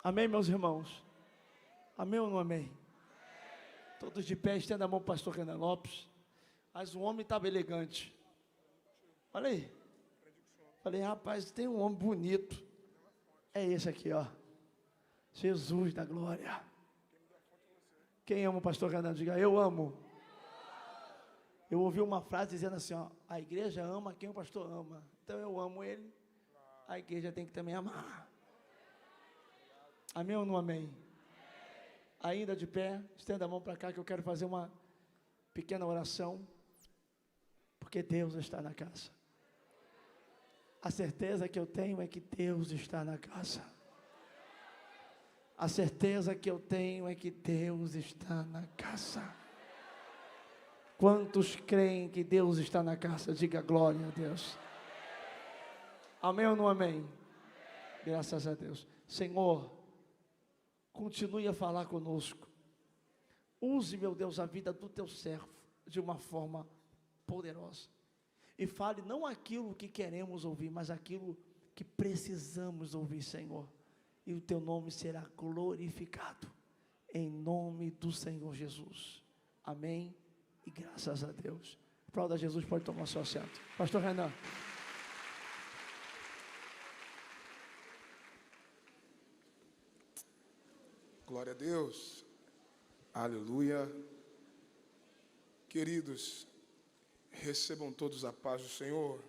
Amém, meus irmãos? Amém ou não amém? Todos de pé, estenda a mão para o pastor Renan Lopes. Mas o homem estava elegante. Olha aí. Falei, rapaz, tem um homem bonito. É esse aqui, ó. Jesus da glória. Quem ama o pastor Renan? Diga, eu amo. Eu ouvi uma frase dizendo assim, ó, a igreja ama quem o pastor ama. Então eu amo ele, a igreja tem que também amar. Amém ou não amém? Ainda de pé, estenda a mão para cá que eu quero fazer uma pequena oração, porque Deus está na casa. A certeza que eu tenho é que Deus está na casa. A certeza que eu tenho é que Deus está na casa. Quantos creem que Deus está na casa? Diga glória a Deus. Amém ou não amém? Graças a Deus. Senhor, continue a falar conosco. Use, meu Deus, a vida do teu servo de uma forma poderosa. E fale não aquilo que queremos ouvir, mas aquilo que precisamos ouvir, Senhor. E o teu nome será glorificado. Em nome do Senhor Jesus. Amém. E graças a Deus. Aplauda Jesus, pode tomar seu assento. Pastor Renan. Glória a Deus. Aleluia. Queridos, recebam todos a paz do Senhor.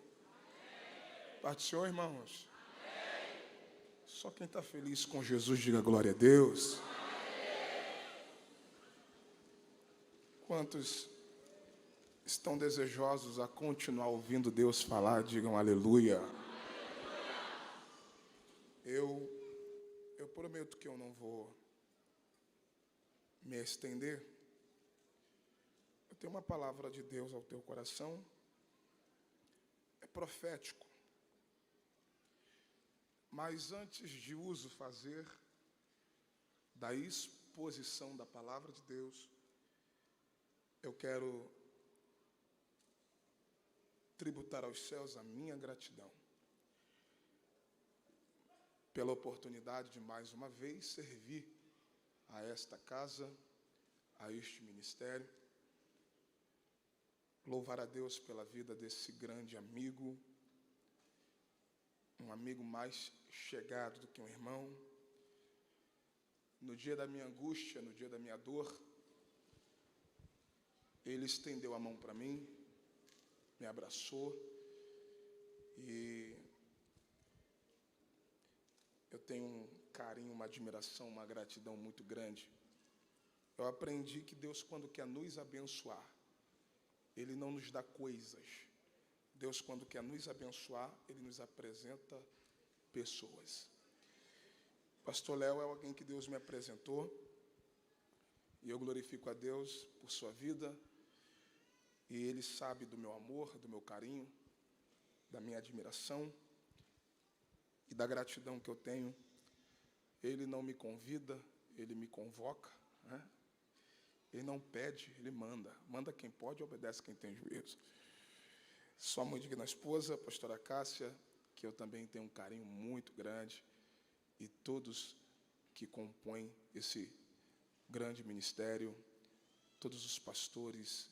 Paz do Senhor, irmãos. Só quem está feliz com Jesus, diga glória a Deus. Quantos estão desejosos a continuar ouvindo Deus falar, digam aleluia. Eu prometo que eu não vou me estender. Eu tenho uma palavra de Deus ao teu coração. É profético. Mas antes de uso fazer da exposição da palavra de Deus, eu quero tributar aos céus a minha gratidão pela oportunidade de mais uma vez servir a esta casa, a este ministério. Louvar a Deus pela vida desse grande amigo, um amigo mais chegado do que um irmão. No dia da minha angústia, no dia da minha dor, ele estendeu a mão para mim, me abraçou e eu tenho um carinho, uma admiração, uma gratidão muito grande. Eu aprendi que Deus, quando quer nos abençoar, Ele não nos dá coisas. Deus, quando quer nos abençoar, Ele nos apresenta pessoas. Pastor Léo é alguém que Deus me apresentou e eu glorifico a Deus por sua vida. E Ele sabe do meu amor, do meu carinho, da minha admiração e da gratidão que eu tenho. Ele não me convida, Ele me convoca, né? Ele não pede, Ele manda. Manda quem pode, obedece quem tem juízo. Sua muito digna esposa, a pastora Cássia, que eu também tenho um carinho muito grande, e todos que compõem esse grande ministério, todos os pastores,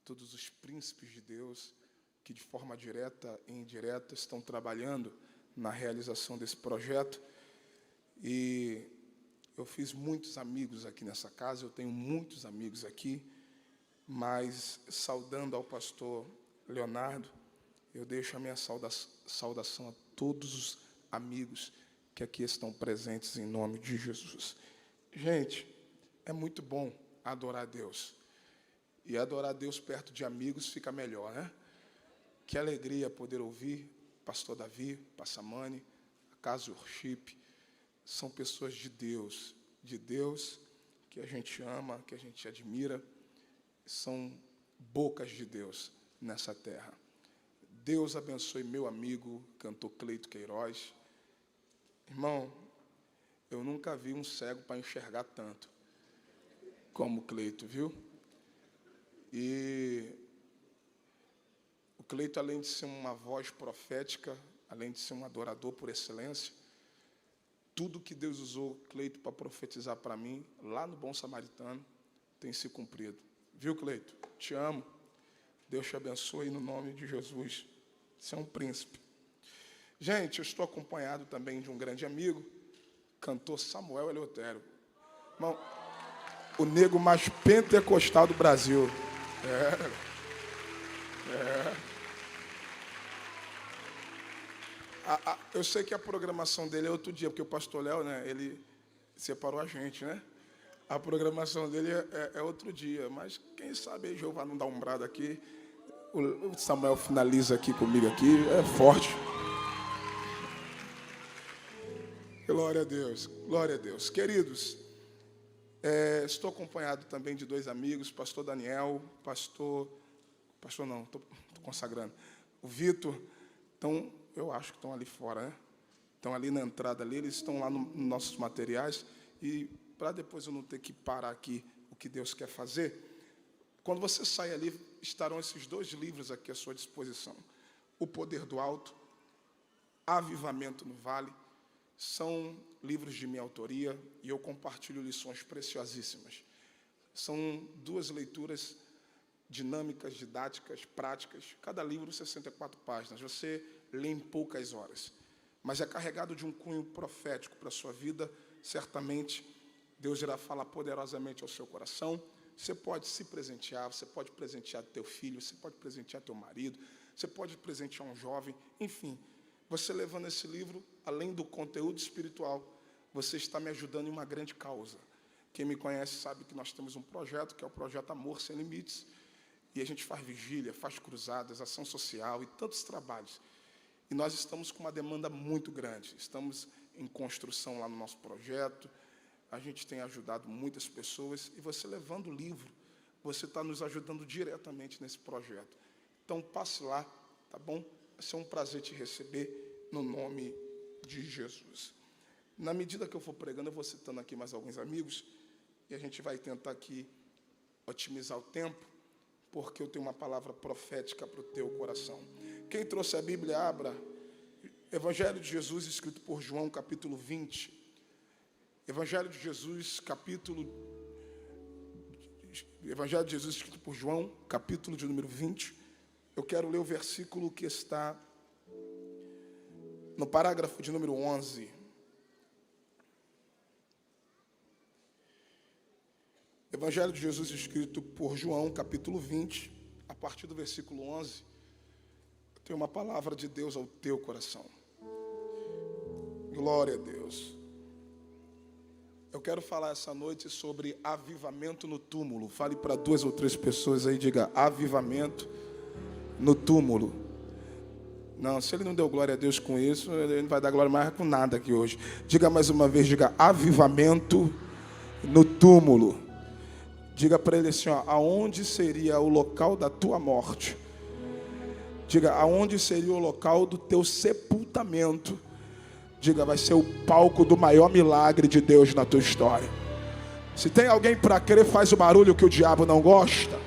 todos os príncipes de Deus, que de forma direta e indireta estão trabalhando na realização desse projeto. E eu fiz muitos amigos aqui nessa casa, eu tenho muitos amigos aqui, mas saudando ao pastor Leonardo, eu deixo a minha saudação a todos os amigos que aqui estão presentes em nome de Jesus. Gente, é muito bom adorar a Deus. E adorar a Deus perto de amigos fica melhor, né? Que alegria poder ouvir pastor Davi, Passamani, a Casa Worship. São pessoas de Deus que a gente ama, que a gente admira. São bocas de Deus nessa terra. Deus abençoe meu amigo, cantor Cleito Queiroz. Irmão, eu nunca vi um cego para enxergar tanto como Cleito, viu? E o Cleito, além de ser uma voz profética, além de ser um adorador por excelência, tudo que Deus usou Cleito para profetizar para mim, lá no Bom Samaritano, tem se cumprido. Viu, Cleito? Te amo. Deus te abençoe no nome de Jesus. Você é um príncipe. Gente, eu estou acompanhado também de um grande amigo, cantor Samuel Eleutério. Irmão, o nego mais pentecostal do Brasil. Eu sei que a programação dele é outro dia, porque o pastor Léo, né, ele separou a gente, né? A programação dele é outro dia, mas quem sabe aí Jeová não dá um brado aqui. O Samuel finaliza aqui comigo aqui, é forte. Glória a Deus, glória a Deus. Queridos, estou acompanhado também de dois amigos, pastor Daniel, pastor não, estou consagrando, o Vitor. Então, eu acho que estão ali fora, né? Estão ali na entrada ali, eles estão lá nos nossos materiais. E para depois eu não ter que parar aqui o que Deus quer fazer, quando você sai ali, estarão esses dois livros aqui à sua disposição. O Poder do Alto, Avivamento no Vale, são livros de minha autoria e eu compartilho lições preciosíssimas. São duas leituras dinâmicas, didáticas, práticas. Cada livro, 64 páginas. Você lê em poucas horas. Mas é carregado de um cunho profético para a sua vida. Certamente, Deus irá falar poderosamente ao seu coração. Você pode se presentear, você pode presentear teu filho, você pode presentear teu marido, você pode presentear um jovem, enfim. Você levando esse livro, além do conteúdo espiritual, você está me ajudando em uma grande causa. Quem me conhece sabe que nós temos um projeto, que é o projeto Amor Sem Limites, e a gente faz vigília, faz cruzadas, ação social e tantos trabalhos. E nós estamos com uma demanda muito grande. Estamos em construção lá no nosso projeto. A gente tem ajudado muitas pessoas. E você levando o livro, você está nos ajudando diretamente nesse projeto. Então, passe lá, tá bom? Vai ser um prazer te receber no nome de Jesus. Na medida que eu for pregando, eu vou citando aqui mais alguns amigos. E a gente vai tentar aqui otimizar o tempo, porque eu tenho uma palavra profética para o teu coração. Quem trouxe a Bíblia, abra. Evangelho de Jesus, escrito por João, capítulo 20. Evangelho de Jesus, Evangelho de Jesus, escrito por João, capítulo de número 20. Eu quero ler o versículo que está no parágrafo de número 11. Evangelho de Jesus, escrito por João, capítulo 20, a partir do versículo 11, tem uma palavra de Deus ao teu coração. Glória a Deus. Eu quero falar essa noite sobre avivamento no túmulo. Fale para 2 ou 3 pessoas aí, diga avivamento no túmulo. Não, se ele não deu glória a Deus com isso, ele não vai dar glória mais com nada aqui hoje. Diga mais uma vez, diga avivamento no túmulo. Diga para ele assim, ó, aonde seria o local da tua morte? Diga, aonde seria o local do teu sepultamento? Diga, vai ser o palco do maior milagre de Deus na tua história. Se tem alguém para crer, faz o barulho que o diabo não gosta.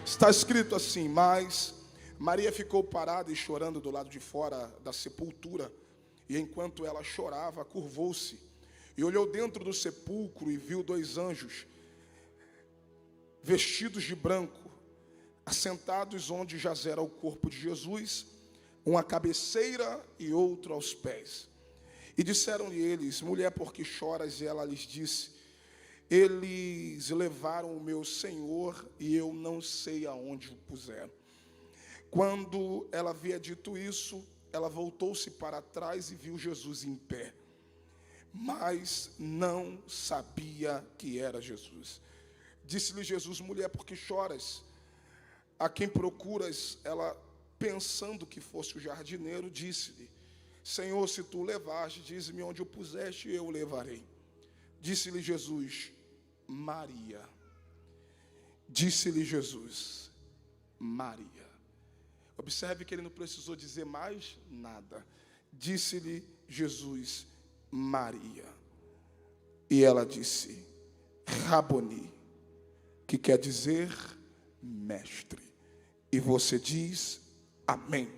Está escrito assim, mas Maria ficou parada e chorando do lado de fora da sepultura. E enquanto ela chorava, curvou-se e olhou dentro do sepulcro e viu 2 anjos, vestidos de branco, assentados onde jazera o corpo de Jesus, um à cabeceira e outro aos pés. E disseram-lhe eles, mulher, por que choras? E ela lhes disse, eles levaram o meu Senhor e eu não sei aonde o puseram. Quando ela havia dito isso, ela voltou-se para trás e viu Jesus em pé, mas não sabia que era Jesus. Disse-lhe Jesus, mulher, por que choras? A quem procuras? Ela, pensando que fosse o jardineiro, disse-lhe, Senhor, se tu o levaste, dize-me onde o puseste e eu o levarei. Disse-lhe Jesus, Maria. Disse-lhe Jesus, Maria. Observe que ele não precisou dizer mais nada. Disse-lhe Jesus, Maria. E ela disse, Raboni, que quer dizer mestre. E você diz, amém.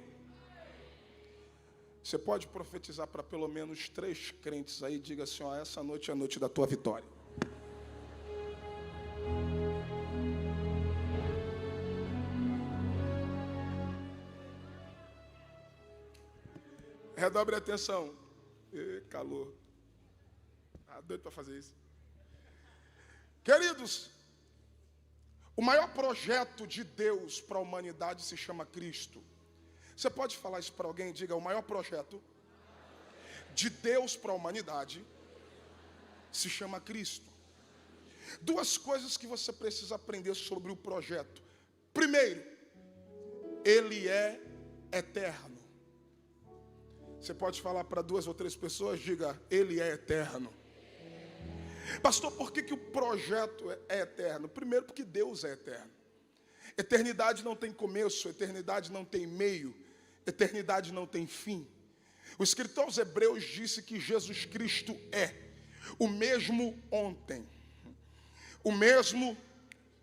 Você pode profetizar para pelo menos 3 crentes aí, diga assim, ó, essa noite é a noite da tua vitória. Redobre a atenção. Calor. Doido para fazer isso. Queridos, o maior projeto de Deus para a humanidade se chama Cristo. Você pode falar isso para alguém? Diga, o maior projeto de Deus para a humanidade se chama Cristo. 2 coisas que você precisa aprender sobre o projeto. Primeiro, ele é eterno. Você pode falar para 2 ou 3 pessoas, diga, ele é eterno. Pastor, por que o projeto é eterno? Primeiro, porque Deus é eterno. Eternidade não tem começo, eternidade não tem meio, eternidade não tem fim. O escritor aos Hebreus disse que Jesus Cristo é o mesmo ontem, o mesmo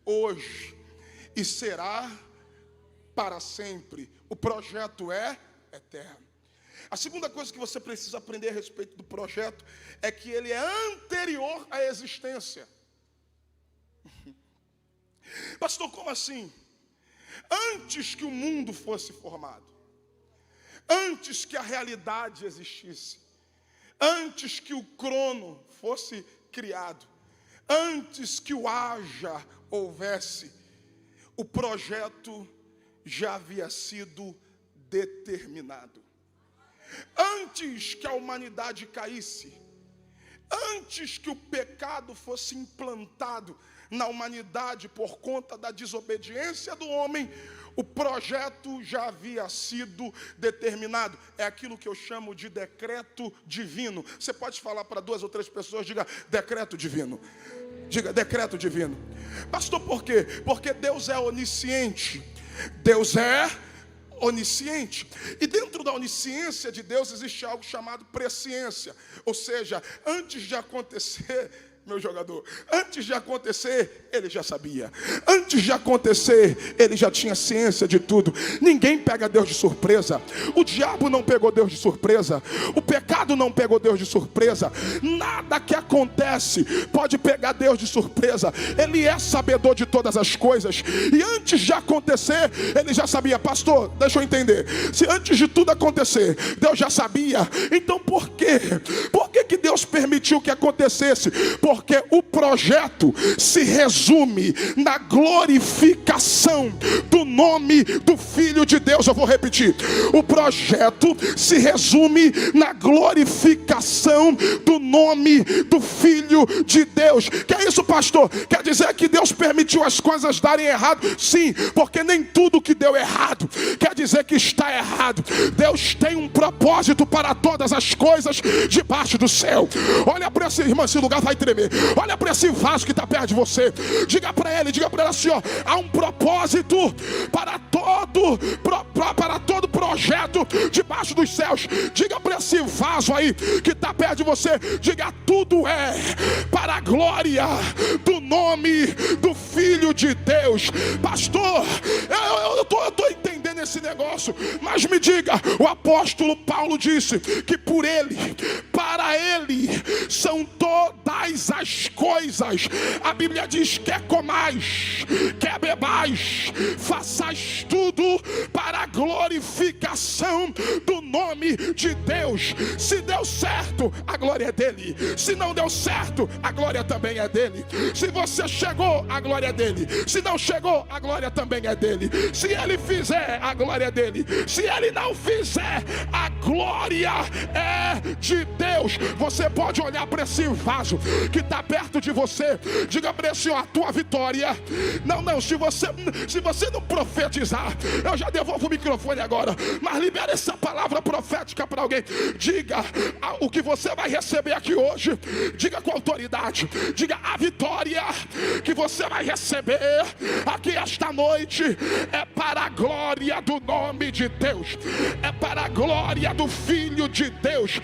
hoje e será para sempre. O projeto é eterno. A segunda coisa que você precisa aprender a respeito do projeto é que ele é anterior à existência. Pastor, como assim? Antes que o mundo fosse formado, antes que a realidade existisse, antes que o crono fosse criado, antes que o haja houvesse, o projeto já havia sido determinado. Antes que a humanidade caísse, antes que o pecado fosse implantado na humanidade por conta da desobediência do homem, o projeto já havia sido determinado. É aquilo que eu chamo de decreto divino. Você pode falar para 2 ou 3 pessoas, diga decreto divino. Diga decreto divino. Pastor, por quê? Porque Deus é onisciente. Deus é onisciente. E dentro da onisciência de Deus existe algo chamado presciência. Ou seja, antes de acontecer, meu jogador, antes de acontecer, ele já sabia. Antes de acontecer, ele já tinha ciência de tudo. Ninguém pega Deus de surpresa. O diabo não pegou Deus de surpresa. O pecado não pegou Deus de surpresa. Nada que acontece pode pegar Deus de surpresa. Ele é sabedor de todas as coisas. E antes de acontecer, ele já sabia. Pastor, deixa eu entender. Se antes de tudo acontecer, Deus já sabia, então por quê? Por que Deus permitiu que acontecesse? Porque o projeto se resume na glorificação do nome do Filho de Deus. Eu vou repetir. O projeto se resume na glorificação do nome do Filho de Deus. Que é isso, pastor? Quer dizer que Deus permitiu as coisas darem errado? Sim, porque nem tudo que deu errado quer dizer que está errado. Deus tem um propósito para todas as coisas debaixo do céu. Olha para esse irmão, esse lugar vai tremer. Olha para esse vaso que está perto de você. Diga para ela assim, ó, há um propósito para todo projeto debaixo dos céus. Diga para esse vaso aí que está perto de você, diga, tudo é para a glória do nome do Filho de Deus. Pastor, eu estou entendendo esse negócio, mas me diga, o apóstolo Paulo disse que por ele, para ele são todas as coisas. A Bíblia diz: quer comais, quer bebais, façais tudo para a glorificação do nome de Deus. Se deu certo, a glória é dele. Se não deu certo, a glória também é dele. Se você chegou, a glória é dele. Se não chegou, a glória também é dele. Se ele fizer, a glória é dele. Se ele não fizer, a glória é de Deus. Você pode olhar para esse vaso que está perto de você. Diga para ele assim, ó, a tua vitória. Não, se você não profetizar, eu já devolvo o microfone agora, mas libera essa palavra profética para alguém. Diga o que você vai receber aqui hoje. Diga com autoridade. Diga, a vitória que você vai receber aqui esta noite é para a glória do nome de Deus, é para a glória do Filho de Deus.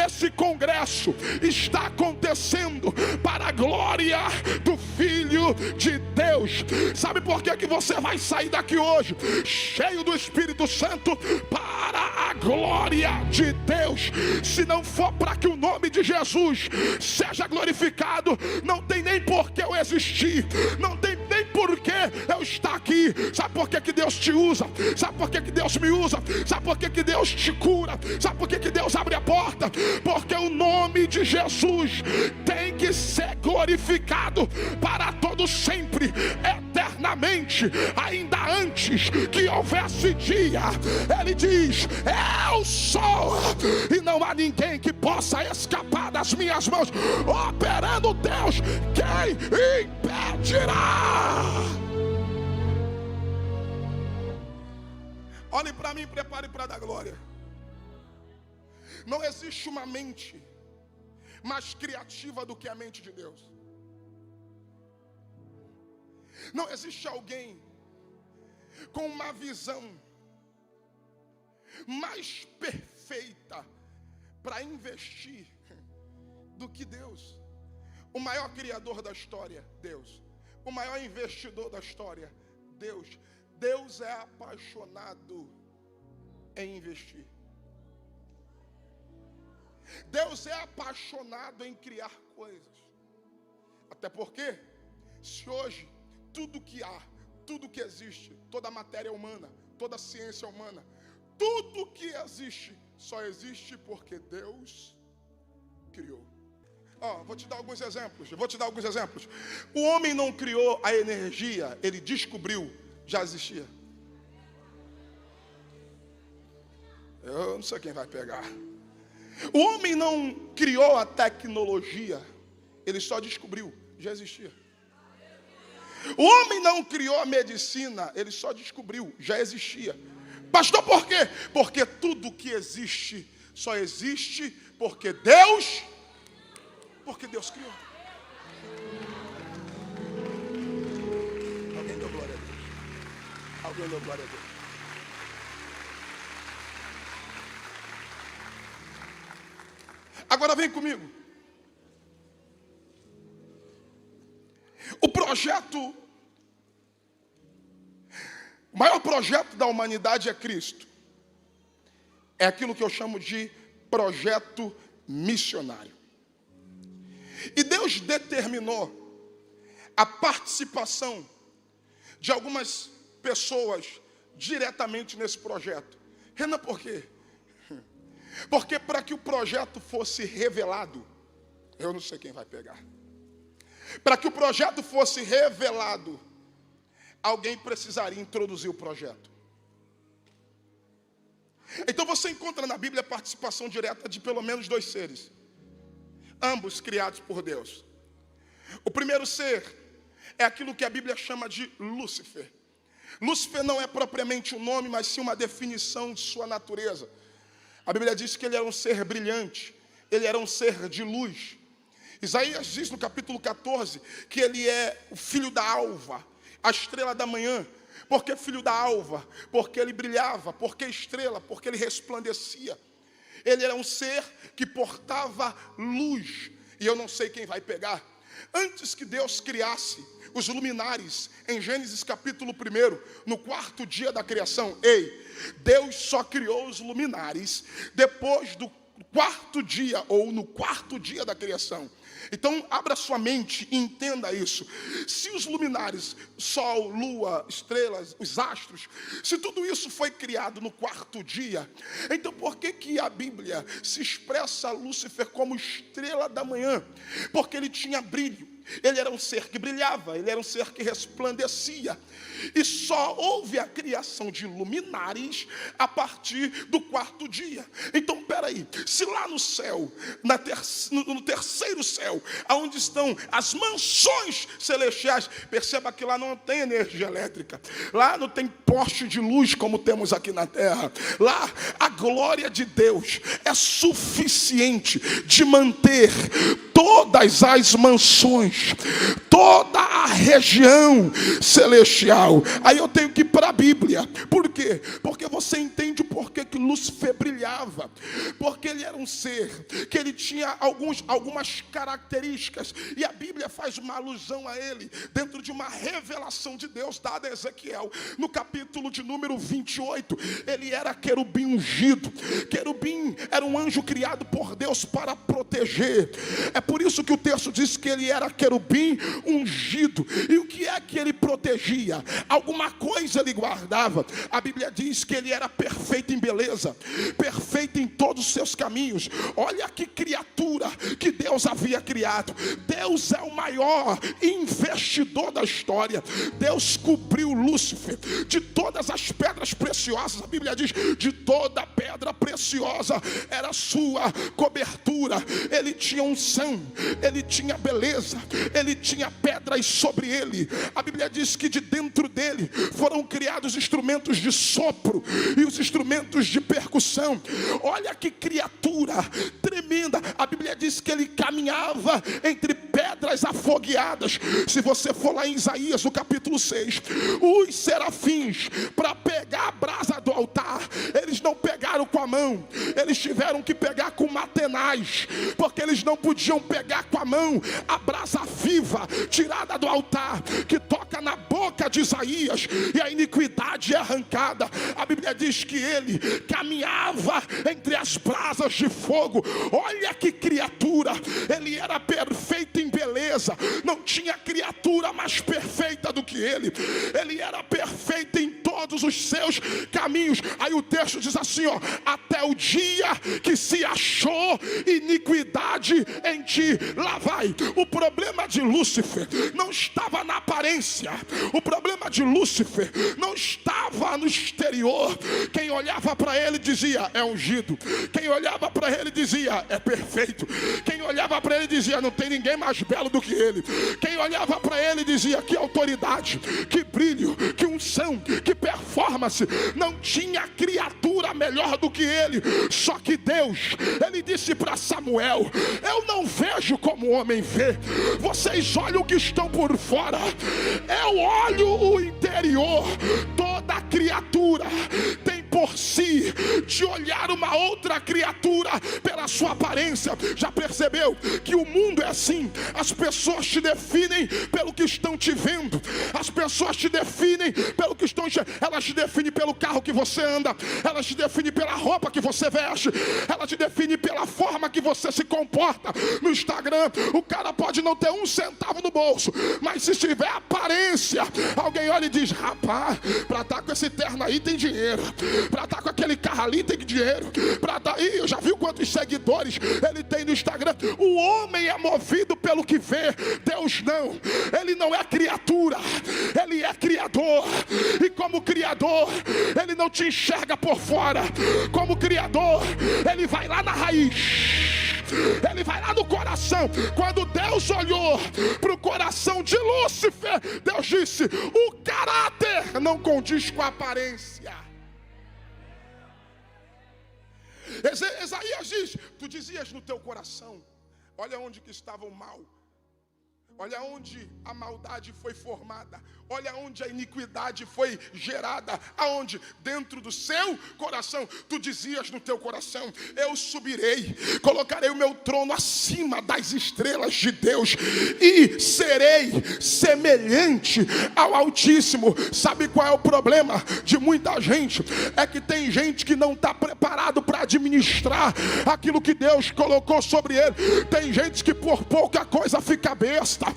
Esse congresso está acontecendo para a glória do Filho glório de Deus. Sabe por que você vai sair daqui hoje? Cheio do Espírito Santo para a glória de Deus. Se não for para que o nome de Jesus seja glorificado, não tem nem por que eu existir, não tem nem por que eu estar aqui. Sabe por que Deus te usa? Sabe por que Deus me usa? Sabe por que Deus te cura? Sabe por que Deus abre a porta? Porque o nome de Jesus tem que ser glorificado para todo sempre, eternamente. Ainda antes que houvesse dia, ele diz: eu sou, e não há ninguém que possa escapar das minhas mãos. Operando Deus, quem impedirá? Olhe para mim e prepare para dar glória. Não existe uma mente mais criativa do que a mente de Deus. Não existe alguém com uma visão mais perfeita para investir do que Deus. O maior criador da história, Deus. O maior investidor da história, Deus. Deus é apaixonado em investir. Deus é apaixonado em criar coisas. Até porque, se hoje tudo que há, tudo que existe, toda a matéria humana, toda a ciência humana, tudo que existe, só existe porque Deus criou. Vou te dar alguns exemplos. O homem não criou a energia, ele descobriu, já existia. Eu não sei quem vai pegar. O homem não criou a tecnologia, ele só descobriu, já existia. O homem não criou a medicina, ele só descobriu, já existia. Pastor, por quê? Porque tudo que existe só existe porque Deus criou. Alguém deu glória a Deus. Alguém deu glória a Deus. Agora vem comigo. O maior projeto da humanidade é Cristo. É aquilo que eu chamo de projeto missionário. E Deus determinou a participação de algumas pessoas diretamente nesse projeto. Renan, por quê? Porque para que o projeto fosse revelado, eu não sei quem vai pegar. Para que o projeto fosse revelado, alguém precisaria introduzir o projeto. Então você encontra na Bíblia a participação direta de pelo menos 2 seres, ambos criados por Deus. O primeiro ser é aquilo que a Bíblia chama de Lúcifer. Lúcifer não é propriamente um nome, mas sim uma definição de sua natureza. A Bíblia diz que ele era um ser brilhante, ele era um ser de luz. Isaías diz no capítulo 14 que ele é o filho da alva, a estrela da manhã. Por que filho da alva? Porque ele brilhava. Por que estrela? Porque ele resplandecia. Ele era um ser que portava luz. E eu não sei quem vai pegar. Antes que Deus criasse os luminares, em Gênesis capítulo 1, no 4º dia da criação, Deus só criou os luminares depois do 4º dia, ou no 4º dia da criação. Então, abra sua mente e entenda isso. Se os luminares, sol, lua, estrelas, os astros, se tudo isso foi criado no 4º dia, então por que a Bíblia se expressa Lúcifer como estrela da manhã? Porque ele tinha brilho. Ele era um ser que brilhava, ele era um ser que resplandecia. E só houve a criação de luminares a partir do 4º dia. Então, peraí, se lá no céu, no terceiro céu, onde estão as mansões celestiais, perceba que lá não tem energia elétrica, lá não tem poste de luz como temos aqui na terra. Lá a glória de Deus é suficiente de manter todas as mansões, toda a região celestial. Aí eu tenho que ir para a Bíblia. Por quê? Porque você entende o por que Lúcifer brilhava? Porque ele era um ser que ele tinha algumas características, e a Bíblia faz uma alusão a ele dentro de uma revelação de Deus dada a Ezequiel, no capítulo de número 28. Ele era querubim ungido. Querubim era um anjo criado por Deus para proteger. É por isso que o texto diz que ele era querubim ungido. E o que é que ele protegia? Alguma coisa ele guardava. A Bíblia diz que ele era perfeito em beleza, perfeito em todos os seus caminhos. Olha que criatura que Deus havia criado. Deus é o maior investidor da história. Deus cobriu Lúcifer de todas as pedras preciosas. A Bíblia diz: de toda pedra preciosa era sua cobertura. Ele tinha unção, ele tinha beleza, ele tinha pedras sobre ele. A Bíblia diz que de dentro dele foram criados instrumentos de sopro e os instrumentos de percussão. Olha que criatura tremenda. A Bíblia diz que ele caminhava entre pedras afogueadas. Se você for lá em Isaías, no capítulo 6, os serafins, para pegar a brasa do altar, eles não pegaram com a mão, eles tiveram que pegar com matenaz, porque eles não podiam pegar com a mão a brasa viva tirada do altar, que toca na boca de Isaías, e a iniquidade é arrancada. A Bíblia diz que ele caminhava entre as brasas de fogo. Olha que criatura, ele era perfeito em beleza, não tinha criatura mais perfeita do que ele. Ele era perfeito em todos os seus caminhos. Aí o texto diz assim, ó: até o dia que se achou iniquidade em ti. Lá vai. O problema de Lúcifer não estava na aparência, o problema de Lúcifer não estava no exterior. Quem olhava para ele dizia: é ungido. Quem olhava para ele dizia: é perfeito. Quem olhava para ele dizia: não tem ninguém mais belo do que ele. Quem olhava para ele dizia: que autoridade, que brilho, que unção, que performance. Não tinha criatura melhor do que ele. Só que Deus, ele disse para Samuel: eu não vejo como o homem vê. Vocês olham o que estão por fora, eu olho o interior. Toda criatura tem por si de olhar uma outra criatura pela sua aparência. Já percebeu que o mundo é assim? As pessoas te definem pelo que estão te vendo. As pessoas te definem pelo que estão te... Elas te definem pelo carro que você anda, elas te definem pela roupa que você veste, elas te definem pela forma que você se comporta. No Instagram, o cara pode não ter um centavo no bolso, mas se tiver aparência, alguém olha e diz: rapaz, pra estar com esse terno aí tem dinheiro, pra estar com aquele carro ali tem dinheiro, pra estar... Ih, eu já viu quantos seguidores ele tem no Instagram? O homem é movido pelo que vê, Deus não. Ele não é criatura, ele é criador. E como criador, ele não te enxerga por fora. Como criador, ele vai lá na raiz, ele vai lá no coração. Quando Deus olhou para o coração de Lúcifer, Deus disse: o caráter não condiz com a aparência. Isaías diz: tu dizias no teu coração, olha onde que estava o mal, olha onde a maldade foi formada, olha onde a iniquidade foi gerada. Aonde? Dentro do seu coração. Tu dizias no teu coração: eu subirei, colocarei o meu trono acima das estrelas de Deus e serei semelhante ao Altíssimo. Sabe qual é o problema de muita gente? É que tem gente que não está preparado para administrar aquilo que Deus colocou sobre ele. Tem gente que por pouca coisa fica besta.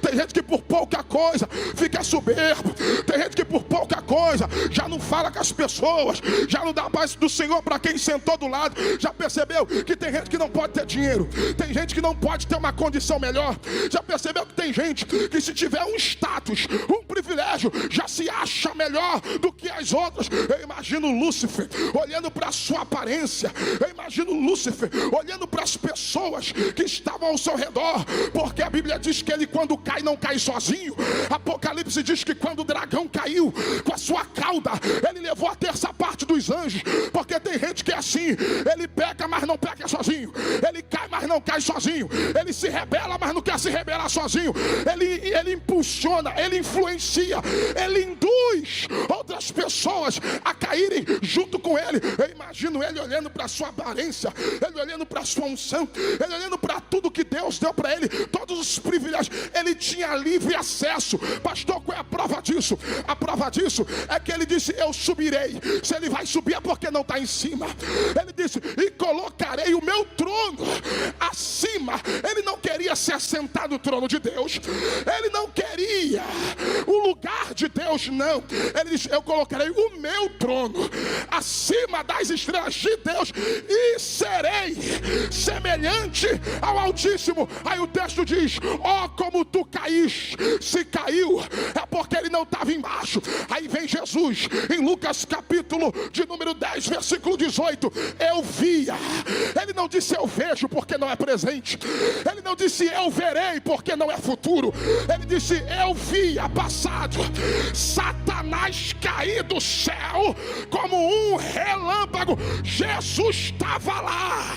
Tem gente que por pouca coisa fica soberbo. Tem gente que por pouca coisa já não fala com as pessoas, já não dá a paz do Senhor para quem sentou do lado. Já percebeu que tem gente que não pode ter dinheiro? Tem gente que não pode ter uma condição melhor? Já percebeu que tem gente que, se tiver um status, um privilégio, já se acha melhor do que as outras? Eu imagino Lúcifer olhando para a sua aparência. Eu imagino Lúcifer olhando para as pessoas que estavam ao seu redor, porque a Bíblia diz que porque ele quando cai, não cai sozinho. Apocalipse diz que quando o dragão caiu com a sua cauda, ele levou a terça parte dos anjos, porque tem gente que é assim, ele peca, mas não peca sozinho, ele cai, mas não cai sozinho, ele se rebela, mas não quer se rebelar sozinho, ele impulsiona, ele influencia, ele induz outras pessoas a caírem junto com ele. Eu imagino ele olhando para a sua aparência, ele olhando para a sua unção, ele olhando para tudo que Deus deu para ele, todos os privilégios, ele tinha livre acesso. Pastor, qual é a prova disso? A prova disso é que ele disse: eu subirei. Se ele vai subir é porque não está em cima. Ele disse: e colocarei o meu trono acima. Ele não queria se assentar no trono de Deus, ele não queria o lugar de Deus, não. Ele disse: eu colocarei o meu trono acima das estrelas de Deus e serei semelhante ao Altíssimo. Aí o texto diz: ó, como tu caíste. Se caiu é porque ele não estava embaixo. Aí vem Jesus em Lucas capítulo de número 10, versículo 18: eu via. Ele não disse eu vejo porque não é presente, ele não disse eu verei porque não é futuro, ele disse eu via passado Satanás cair do céu como um relâmpago. Jesus estava lá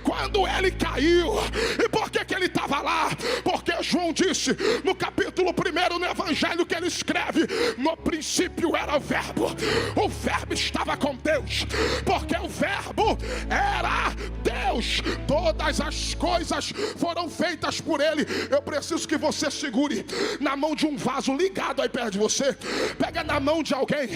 quando ele caiu. E por que ele estava lá? Porque João disse no capítulo 1 no evangelho que ele escreve: no princípio era o verbo estava com Deus, porque o verbo era Deus, todas as coisas foram feitas por ele. Eu preciso que você segure na mão de um vaso ligado aí perto de você, pega na mão de alguém,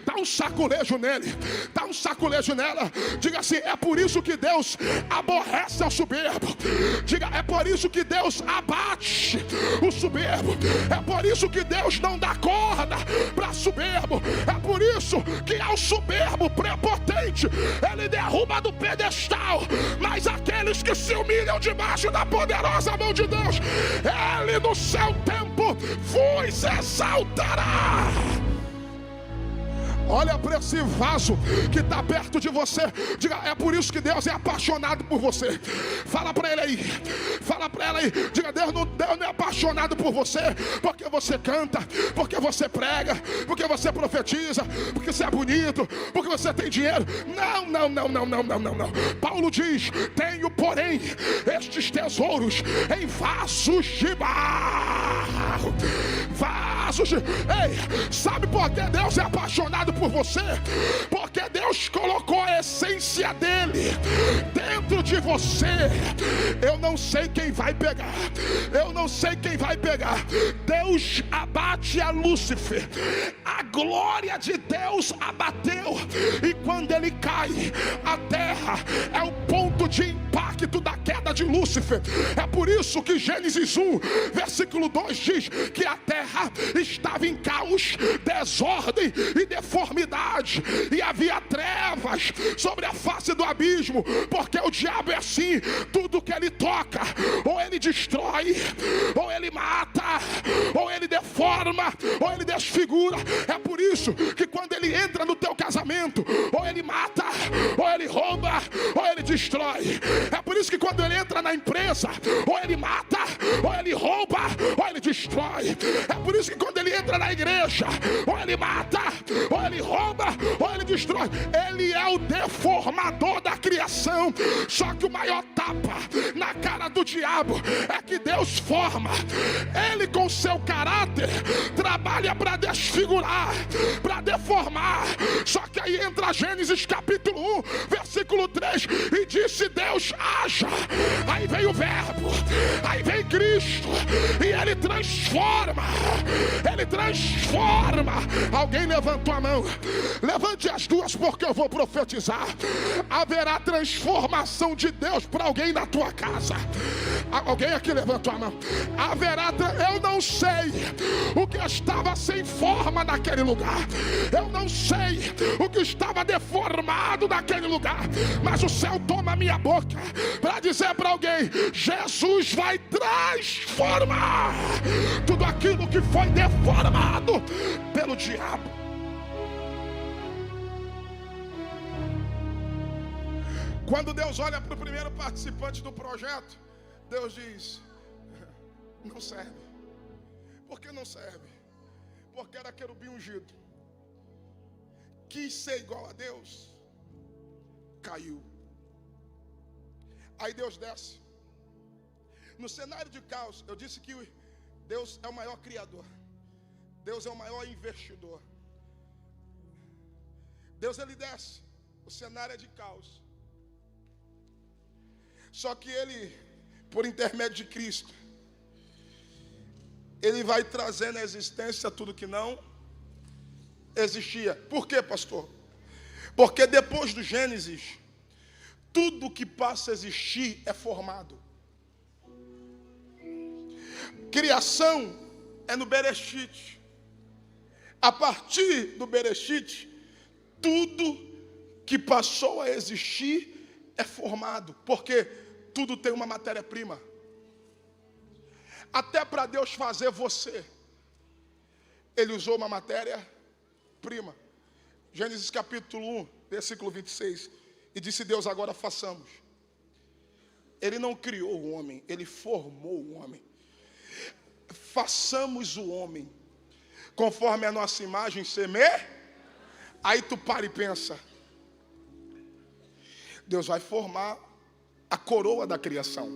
dá um saculejo nele, dá um saculejo nela, diga assim: é por isso que Deus aborrece o soberbo. Diga: é por isso que Deus abate o soberbo, é por isso que Deus não dá corda para soberbo, é por isso que ao soberbo prepotente ele derruba do pedestal, mas aqueles que se humilham debaixo da poderosa mão de Deus, ele no seu tempo vos exaltará. Olha para esse vaso que está perto de você, diga: é por isso que Deus é apaixonado por você. Fala para ele aí, fala para ela aí, diga: Deus não é apaixonado por você porque você canta, porque você prega, porque você profetiza, porque você é bonito, porque você tem dinheiro. Não. Paulo diz: tenho porém estes tesouros em vasos de barro. Vasos de... Ei, sabe por que Deus é apaixonado por você? Porque Deus colocou a essência dele dentro de você. Eu não sei quem vai pegar, eu não sei quem vai pegar. Deus abate a Lúcifer, a glória de Deus abateu, e quando ele cai, a terra é o ponto de impacto da queda de Lúcifer. É por isso que Gênesis 1, versículo 2 diz que a terra estava em caos, desordem e deformidade, e havia trevas sobre a face do abismo, porque o diabo é assim: tudo que ele toca, ou ele destrói, ou ele mata, ou ele deforma, ou ele desfigura. É por isso que quando ele entra no teu casamento, ou ele mata, ou ele rouba, ou ele destrói. É por isso que quando ele entra na empresa, ou ele mata, ou ele rouba, ou ele destrói. É por isso que quando ele entra na igreja, ou ele mata, ou ele rouba, ou ele destrói. Ele é o deformador da criação. Só que o maior tapa na cara do diabo é que Deus forma. Ele com seu caráter trabalha para desfigurar, para deformar. Só que aí entra Gênesis capítulo 1, versículo 3, e disse Deus: haja. Aí vem o verbo, aí vem Cristo, e ele transforma. Ele transforma. Alguém levantou a mão? Levante as duas, porque eu vou profetizar. Haverá transformação de Deus para alguém na tua casa. Alguém aqui levantou a mão? Haverá. Eu não sei o que estava sem forma naquele lugar, eu não sei o que estava deformado naquele lugar, mas o céu toma a minha boca para dizer para alguém: Jesus vai transformar tudo aquilo que foi deformado pelo diabo. Quando Deus olha para o primeiro participante do projeto, Deus diz: Não serve. Por que não serve? Porque era querubim ungido. Quis ser igual a Deus. Caiu. Aí Deus desce. No cenário de caos, eu disse que Deus é o maior criador. Deus é o maior investidor. Deus, ele desce. O cenário é de caos. Só que ele, por intermédio de Cristo, ele vai trazer na existência tudo que não existia. Por quê, pastor? Porque depois do Gênesis, tudo que passa a existir é formado. Criação é no Bereshit. A partir do Bereshit, tudo que passou a existir é formado. Porque tudo tem uma matéria-prima. Até para Deus fazer você, ele usou uma matéria-prima. Gênesis capítulo 1, versículo 26. E disse Deus: agora façamos. Ele não criou o homem, ele formou o homem. Façamos o homem conforme a nossa imagem, Aí tu para e pensa. Deus vai formar a coroa da criação.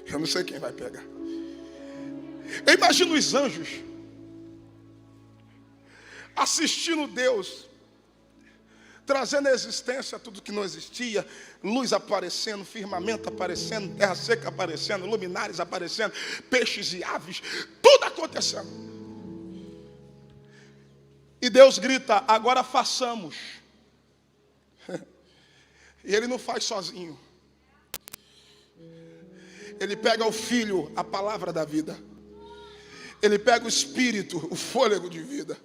Eu não sei quem vai pegar. Eu imagino os anjos assistindo Deus trazendo à existência tudo que não existia, luz aparecendo, firmamento aparecendo, terra seca aparecendo, luminares aparecendo, peixes e aves, tudo acontecendo. E Deus grita: agora façamos. E ele não faz sozinho. Ele pega o Filho, a palavra da vida. Ele pega o Espírito, o fôlego de vida.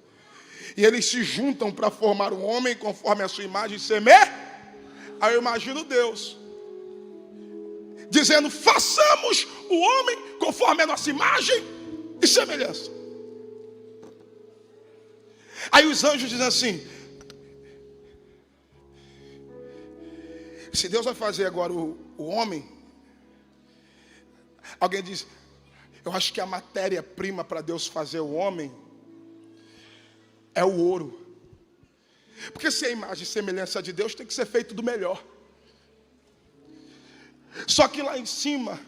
E eles se juntam para formar um homem conforme a sua imagem e Aí eu imagino Deus dizendo: façamos o homem conforme a nossa imagem e semelhança. Aí os anjos dizem assim: se Deus vai fazer agora o homem, alguém diz: eu acho que a matéria-prima para Deus fazer o homem é o ouro. Porque se a imagem e semelhança de Deus, tem que ser feito do melhor. Só que lá em cima,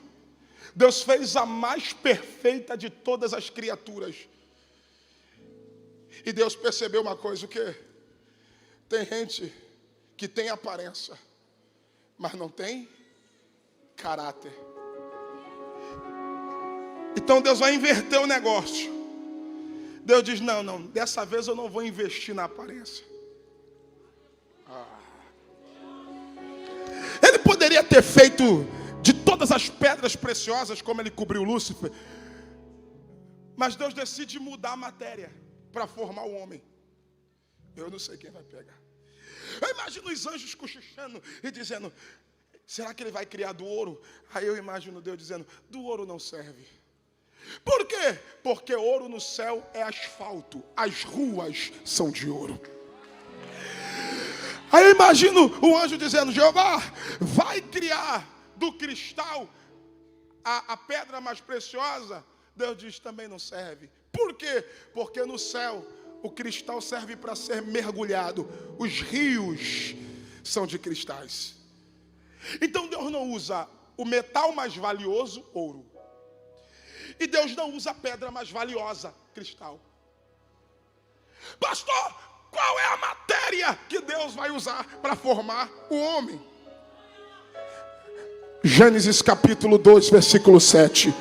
Deus fez a mais perfeita de todas as criaturas. E Deus percebeu uma coisa: o quê? Tem gente que tem aparência, mas não tem caráter. Então Deus vai inverter o negócio. Deus diz: não, dessa vez eu não vou investir na aparência. Ele poderia ter feito de todas as pedras preciosas, como ele cobriu Lúcifer. Mas Deus decide mudar a matéria para formar o homem. Eu não sei quem vai pegar. Eu imagino os anjos cochichando e dizendo: será que ele vai criar do ouro? Aí eu imagino Deus dizendo: do ouro não serve. Por quê? Porque ouro no céu é asfalto, as ruas são de ouro. Aí eu imagino o anjo dizendo: Jeová, vai criar do cristal a pedra mais preciosa. Deus diz: também não serve. Por quê? Porque no céu o cristal serve para ser mergulhado. Os rios são de cristais. Então Deus não usa o metal mais valioso, ouro. E Deus não usa a pedra mais valiosa, cristal. Pastor, qual é a matéria que Deus vai usar para formar o homem? Gênesis capítulo 2, versículo 7.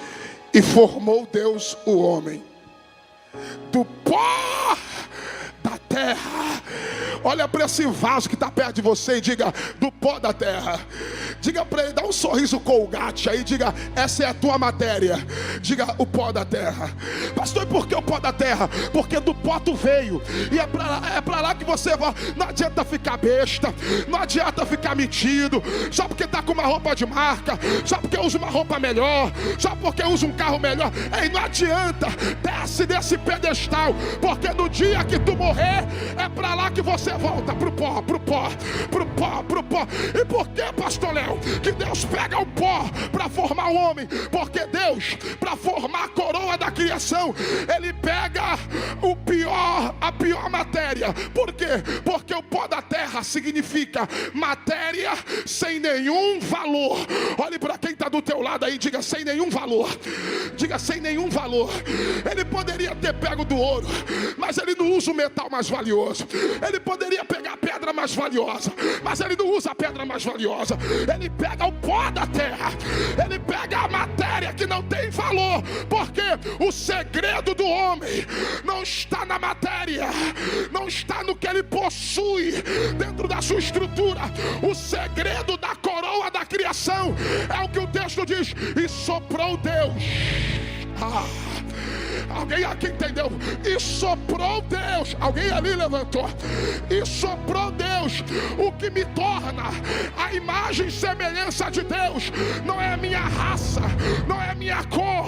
E formou Deus o homem do pó da terra. Olha para esse vaso que está perto de você e diga: do pó da terra. Diga para ele, dá um sorriso Colgate aí, diga: essa é a tua matéria. Diga: o pó da terra. Pastor, e por que o pó da terra? Porque do pó tu veio. E é para lá que você vai. Não adianta ficar besta, não adianta ficar metido, só porque está com uma roupa de marca, só porque usa uma roupa melhor, só porque usa um carro melhor. Ei, não adianta, desce desse pedestal, porque no dia que tu morrer, é para lá que você volta pro pó, pro pó, pro pó, pro pó. E por que, pastor Léo, que Deus pega o pó para formar o homem? Porque Deus, para formar a coroa da criação, Ele pega a pior matéria. Por quê? Porque o pó da terra significa matéria sem nenhum valor. Olhe para quem está do teu lado aí, diga sem nenhum valor. Diga sem nenhum valor. Ele poderia ter pego do ouro, mas ele não usa o metal mais valioso. Ele poderia pegar a pedra mais valiosa, mas ele não usa a pedra mais valiosa. Ele pega o pó da terra, ele pega a matéria que não tem valor, porque o segredo do homem não está na matéria, não está no que ele possui dentro da sua estrutura. O segredo da coroa da criação é o que o texto diz: e soprou Deus. Alguém aqui entendeu? E soprou Deus. Alguém ali levantou. E soprou Deus. O que me torna a imagem e semelhança de Deus não é a minha raça, não é a minha cor,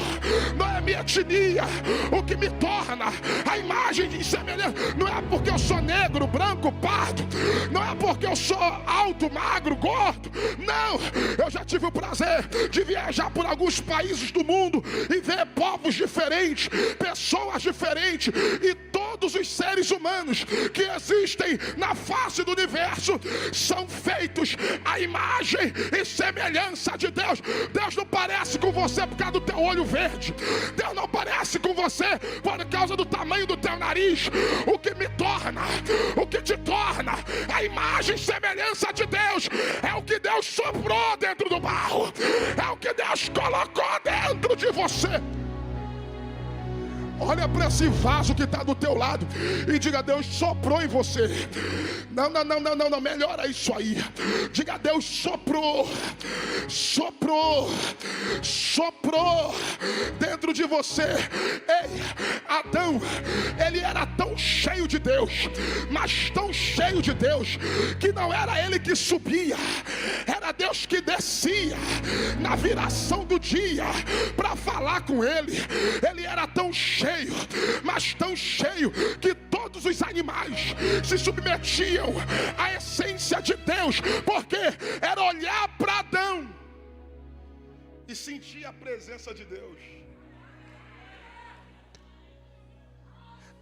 não é a minha etnia. O que me torna a imagem e semelhança não é porque eu sou negro, branco, pardo, não é porque eu sou alto, magro, gordo. Não, eu já tive o prazer de viajar por alguns países do mundo e ver povos diferentes, pessoas diferentes, e todos os seres humanos que existem na face do universo são feitos à imagem e semelhança de Deus. Deus não parece com você por causa do teu olho verde. Deus não parece com você por causa do tamanho do teu nariz. O que me torna, o que te torna a imagem e semelhança de Deus é o que Deus soprou dentro do barro, é o que Deus colocou dentro de você. Olha para esse vaso que está do teu lado e diga: Deus soprou em você. Não, melhora isso aí. Diga: Deus soprou dentro de você. Ei, Adão, ele era tão cheio de Deus, mas tão cheio de Deus, que não era ele que subia, era Deus que descia na viração do dia para falar com ele. Ele era tão cheio, mas tão cheio, que todos os animais se submetiam à essência de Deus, porque era olhar para Adão e sentir a presença de Deus.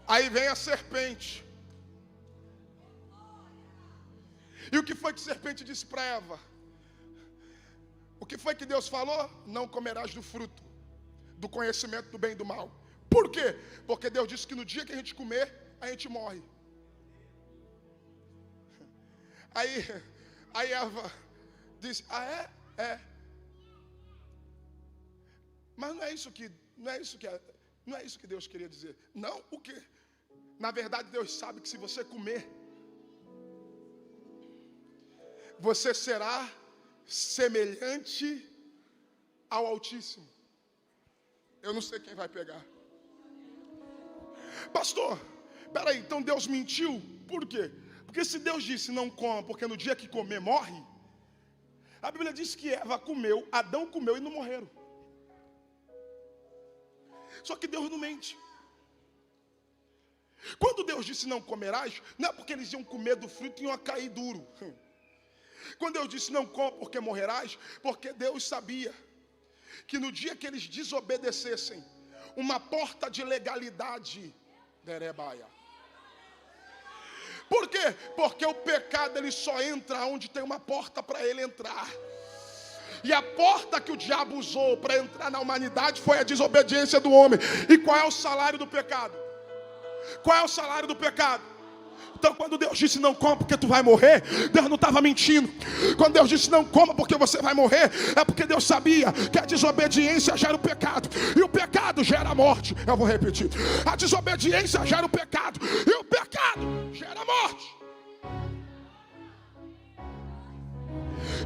Aí vem a serpente. E o que foi que a serpente disse para Eva? O que foi que Deus falou? Não comerás do fruto do conhecimento do bem e do mal. Por quê? Porque Deus disse que no dia que a gente comer, a gente morre. Aí Eva disse: é. Mas não é isso que Deus queria dizer. Não, o quê? Na verdade, Deus sabe que se você comer, você será semelhante ao Altíssimo. Eu não sei quem vai pegar. Pastor, peraí, então Deus mentiu? Por quê? Porque se Deus disse não coma, porque no dia que comer morre, a Bíblia diz que Eva comeu, Adão comeu e não morreram. Só que Deus não mente. Quando Deus disse não comerás, não é porque eles iam comer do fruto e iam cair duro. Quando Deus disse não coma porque morrerás, porque Deus sabia que no dia que eles desobedecessem, uma porta de legalidade derebaia. Por quê? Porque o pecado ele só entra onde tem uma porta para ele entrar. E a porta que o diabo usou para entrar na humanidade foi a desobediência do homem. E qual é o salário do pecado? Qual é o salário do pecado? Então quando Deus disse não coma porque tu vai morrer, Deus não estava mentindo. Quando Deus disse não coma porque você vai morrer, é porque Deus sabia que a desobediência gera o pecado, e o pecado gera a morte. Eu vou repetir: a desobediência gera o pecado, e o pecado gera a morte.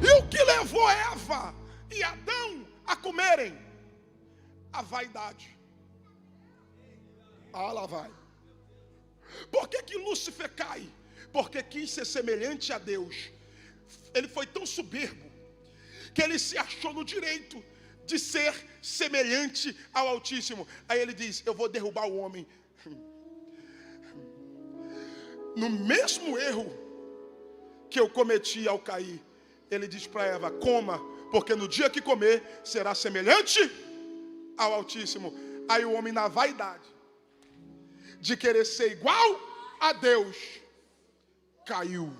E o que levou Eva e Adão a comerem? A vaidade. Ah, lá vai. Por que Lúcifer cai? Porque quis ser semelhante a Deus. Ele foi tão soberbo que ele se achou no direito de ser semelhante ao Altíssimo. Aí ele diz: eu vou derrubar o homem. no mesmo erro que eu cometi ao cair, ele diz para Eva: coma, porque no dia que comer, será semelhante ao Altíssimo. Aí o homem, na vaidade de querer ser igual a Deus, caiu.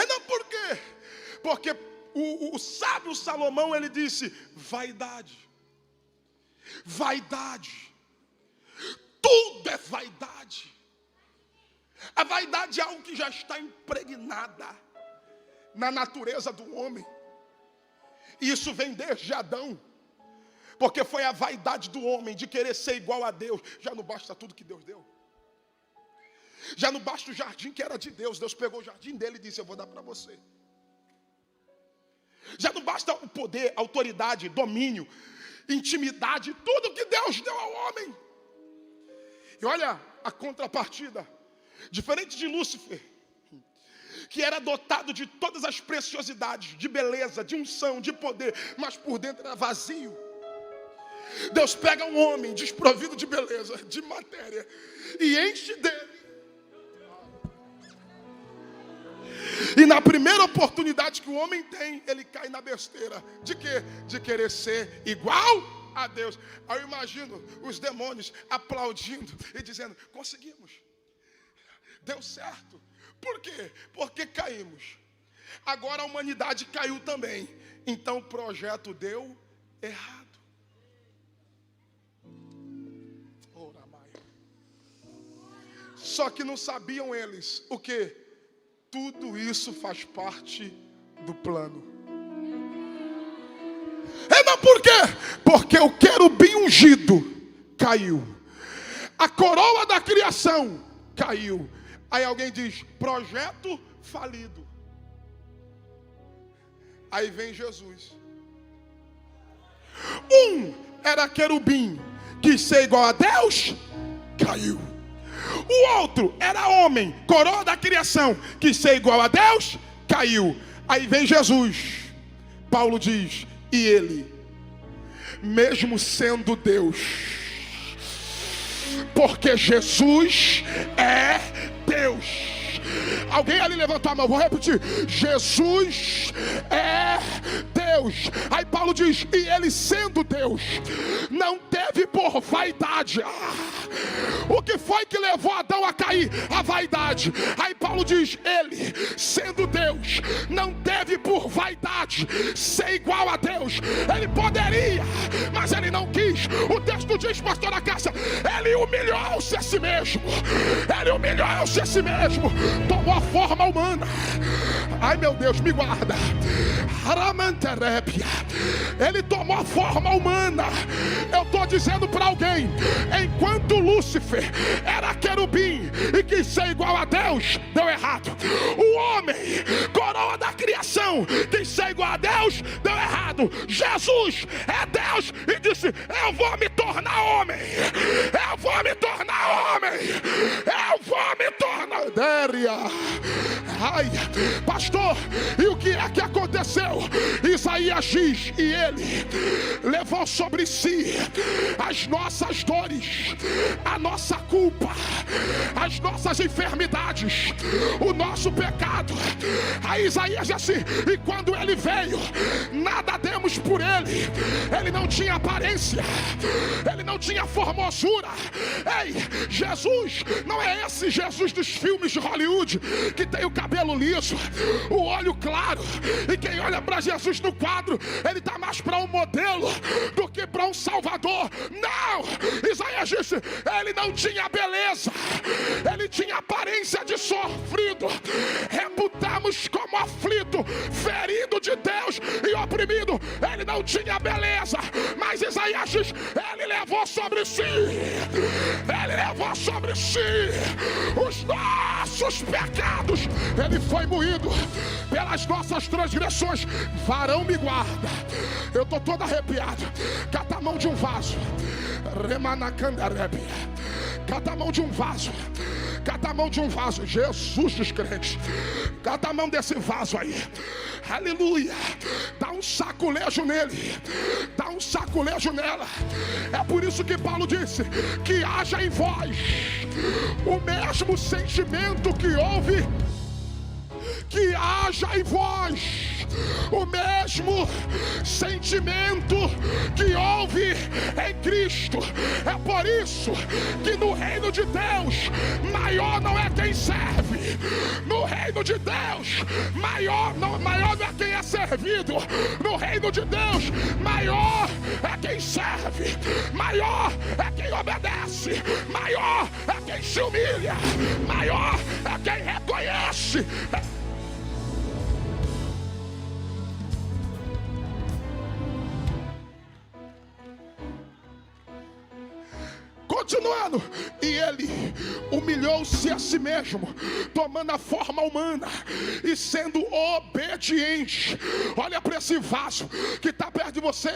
Não, por quê? Porque o sábio Salomão, ele disse: vaidade, vaidade, tudo é vaidade. A vaidade é algo que já está impregnada na natureza do homem. E isso vem desde Adão. Porque foi a vaidade do homem de querer ser igual a Deus. Já não basta tudo que Deus deu. Já não basta o jardim que era de Deus. Deus pegou o jardim dele e disse: eu vou dar para você. Já não basta o poder, autoridade, domínio, intimidade, tudo que Deus deu ao homem. E olha a contrapartida. Diferente de Lúcifer, que era dotado de todas as preciosidades, de beleza, de unção, de poder, mas por dentro era vazio. Deus pega um homem desprovido de beleza, de matéria, e enche dele. E na primeira oportunidade que o homem tem, ele cai na besteira. De quê? De querer ser igual a Deus. Aí eu imagino os demônios aplaudindo e dizendo: conseguimos. Deu certo. Por quê? Porque caímos. Agora a humanidade caiu também. Então o projeto deu errado. Só que não sabiam eles o quê? Tudo isso faz parte do plano. Não, por quê? Porque o querubim ungido caiu. A coroa da criação caiu. Aí alguém diz: projeto falido. Aí vem Jesus. Era querubim, quis ser igual a Deus, caiu. O outro era homem, coroa da criação, quis ser igual a Deus, caiu. Aí vem Jesus. Paulo diz: e ele, mesmo sendo Deus, porque Jesus é Deus. Alguém ali levantou a mão, vou repetir: Jesus é Deus. Aí Paulo diz: e ele sendo Deus, não teve por vaidade. O que foi que levou Adão a cair? A vaidade. Aí Paulo diz: ele sendo Deus, não teve por vaidade ser igual a Deus. Ele poderia, mas ele não quis. O texto diz, pastora Cássia, ele humilhou-se a si mesmo. Ele humilhou-se a si mesmo. Tomou a forma humana. Ai meu Deus, me guarda. Ele tomou a forma humana. Eu estou dizendo para alguém: enquanto Lúcifer era querubim e quis ser igual a Deus, deu errado. O homem, coroa da criação, quis ser igual a Deus, deu errado. Jesus é Deus e disse: eu vou me tornar homem. Eu vou me tornar homem. Eu vou me tornar. Ai, pastor, e o que é que aconteceu? Isaías diz: e ele levou sobre si as nossas dores, a nossa culpa, as nossas enfermidades, o nosso pecado. Aí Isaías diz assim: e quando ele veio, nada demos por ele. Ele não tinha aparência, ele não tinha formosura. Ei, Jesus não é esse Jesus dos filmes de Hollywood, que tem o cabelo liso, o olho claro, e quem olha para Jesus no quadro, ele está mais para um modelo do que para um salvador. Não! Isaías disse: ele não tinha beleza, ele tinha aparência de sofrido. Reputamos como aflito, ferido de Deus e oprimido. Ele não tinha beleza, mas Isaías diz: ele levou sobre si, ele levou sobre si os nossos pecados. Ele foi moído pelas nossas transgressões. Varão me guarda. Eu estou todo arrepiado. Cata a mão de um vaso. Remanacandarebe. Cata a mão de um vaso. Cata a mão de um vaso. Jesus dos crentes. Cata a mão desse vaso aí. Aleluia. Dá um saculejo nele. Dá um saculejo nela. É por isso que Paulo disse que haja em vós o mesmo sentimento que houve. Que haja em vós o mesmo sentimento que houve em Cristo. É por isso que no reino de Deus, maior não é quem serve. No reino de Deus, maior não é quem é servido. No reino de Deus, maior é quem serve. Maior é quem obedece. Maior é quem se humilha. Maior é quem reconhece. Continuando, e ele humilhou-se a si mesmo, tomando a forma humana e sendo obediente. Olha para esse vaso que está perto de você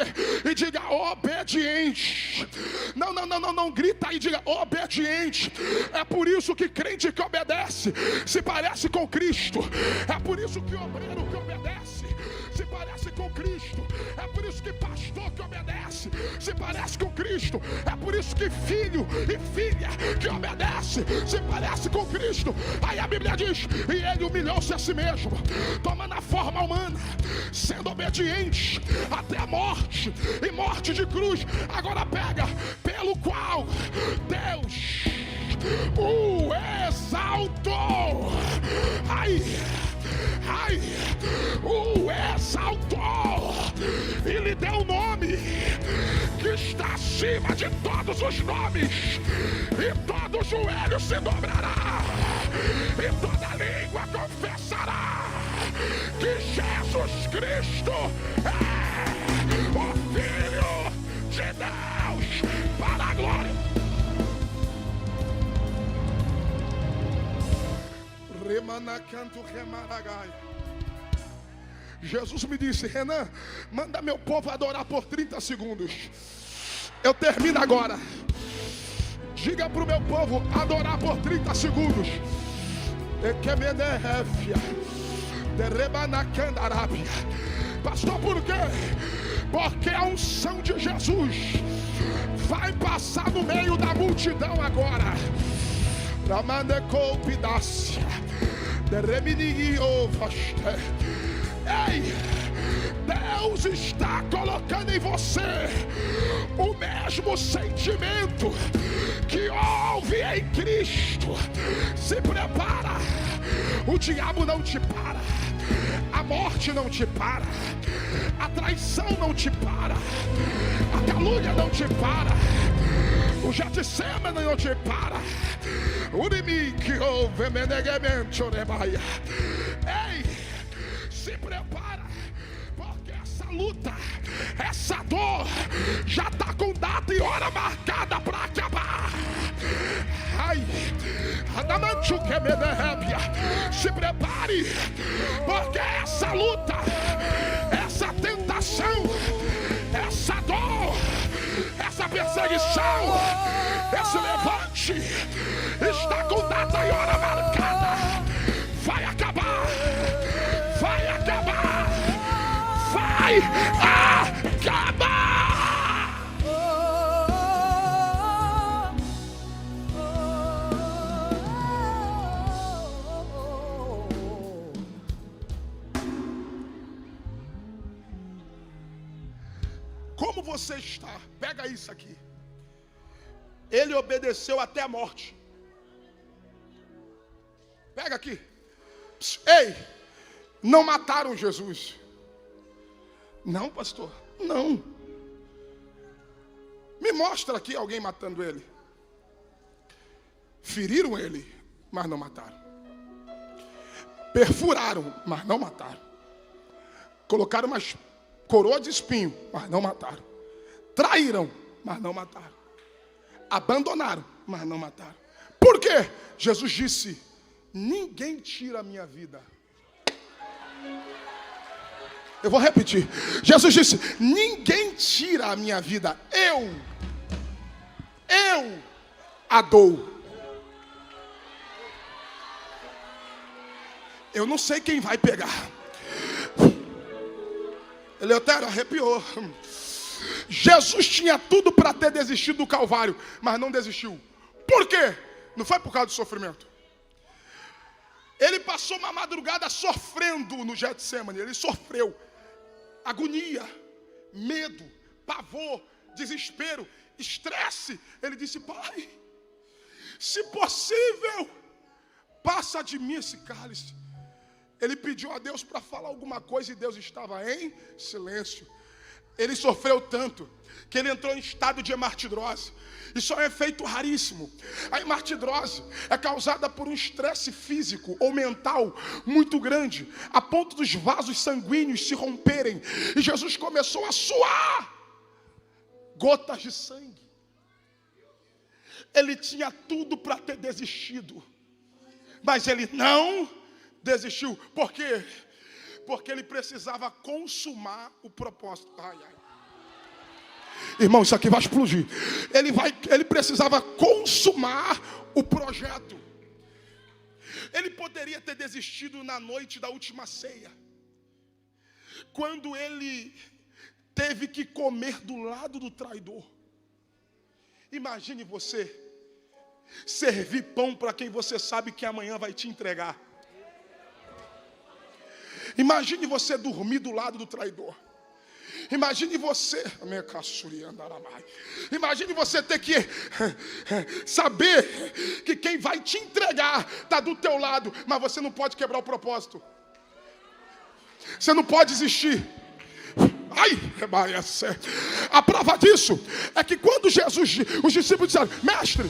e diga obediente. Não grita aí, diga obediente. É por isso que crente que obedece se parece com Cristo. É por isso que obreiro que obedece se parece com Cristo. É por isso que pastor que obedece se parece com Cristo. É por isso que filho e filha que obedece se parece com Cristo. Aí a Bíblia diz: e ele humilhou-se a si mesmo, tomando a forma humana, sendo obediente até a morte, e morte de cruz. Agora pega, pelo qual Deus o exaltou. O exaltou e lhe deu um nome que está acima de todos os nomes, e todo joelho se dobrará e toda língua confessará que Jesus Cristo é o Filho de Deus, para a glória. Jesus me disse: Renan, manda meu povo adorar por 30 segundos. Eu termino agora. Diga para o meu povo adorar por 30 segundos. Pastor, por quê? Porque a unção de Jesus vai passar no meio da multidão agora. Ei, Deus está colocando em você o mesmo sentimento que houve em Cristo. Se prepara. O diabo não te para, a morte não te para, a traição não te para, a calúnia não te para, o Getsemane não te para. Ei, se prepara, porque essa luta, essa dor já está com data e hora marcada para acabar. Se prepare, porque essa luta, essa tentação, essa dor, essa perseguição, esse levante está com data e hora marcada. Vai acabar, vai acabar, vai acabar. Como você está? Pega isso aqui. Ele obedeceu até a morte. Pega aqui. Ei, não mataram Jesus. Não, pastor, não. Me mostra aqui alguém matando ele. Feriram ele, mas não mataram. Perfuraram, mas não mataram. Colocaram umas coroa de espinho, mas não mataram. Traíram, mas não mataram. Abandonaram, mas não mataram. Por quê? Jesus disse: ninguém tira a minha vida. Eu vou repetir. Jesus disse: ninguém tira a minha vida. Eu a dou. Eu não sei quem vai pegar. Eleutério, arrepiou. Jesus tinha tudo para ter desistido do Calvário, mas não desistiu. Por quê? Não foi por causa do sofrimento. Ele passou uma madrugada sofrendo no Getsemane. Ele sofreu agonia, medo, pavor, desespero, estresse. Ele disse: Pai, se possível, passa de mim esse cálice. Ele pediu a Deus para falar alguma coisa e Deus estava em silêncio. Ele sofreu tanto que ele entrou em estado de hemartidrose. Isso é um efeito raríssimo. A hemartidrose é causada por um estresse físico ou mental muito grande, a ponto dos vasos sanguíneos se romperem. E Jesus começou a suar gotas de sangue. Ele tinha tudo para ter desistido, mas ele não desistiu. Por quê? Porque ele precisava consumar o propósito. Ai, ai. Irmão, isso aqui vai explodir. Ele precisava consumar o projeto. Ele poderia ter desistido na noite da última ceia, quando ele teve que comer do lado do traidor. Imagine você servir pão para quem você sabe que amanhã vai te entregar. Imagine você dormir do lado do traidor. Imagine você ter que saber que quem vai te entregar está do teu lado, mas você não pode quebrar o propósito. Você não pode desistir. Ai, a prova disso é que quando os discípulos disseram: Mestre,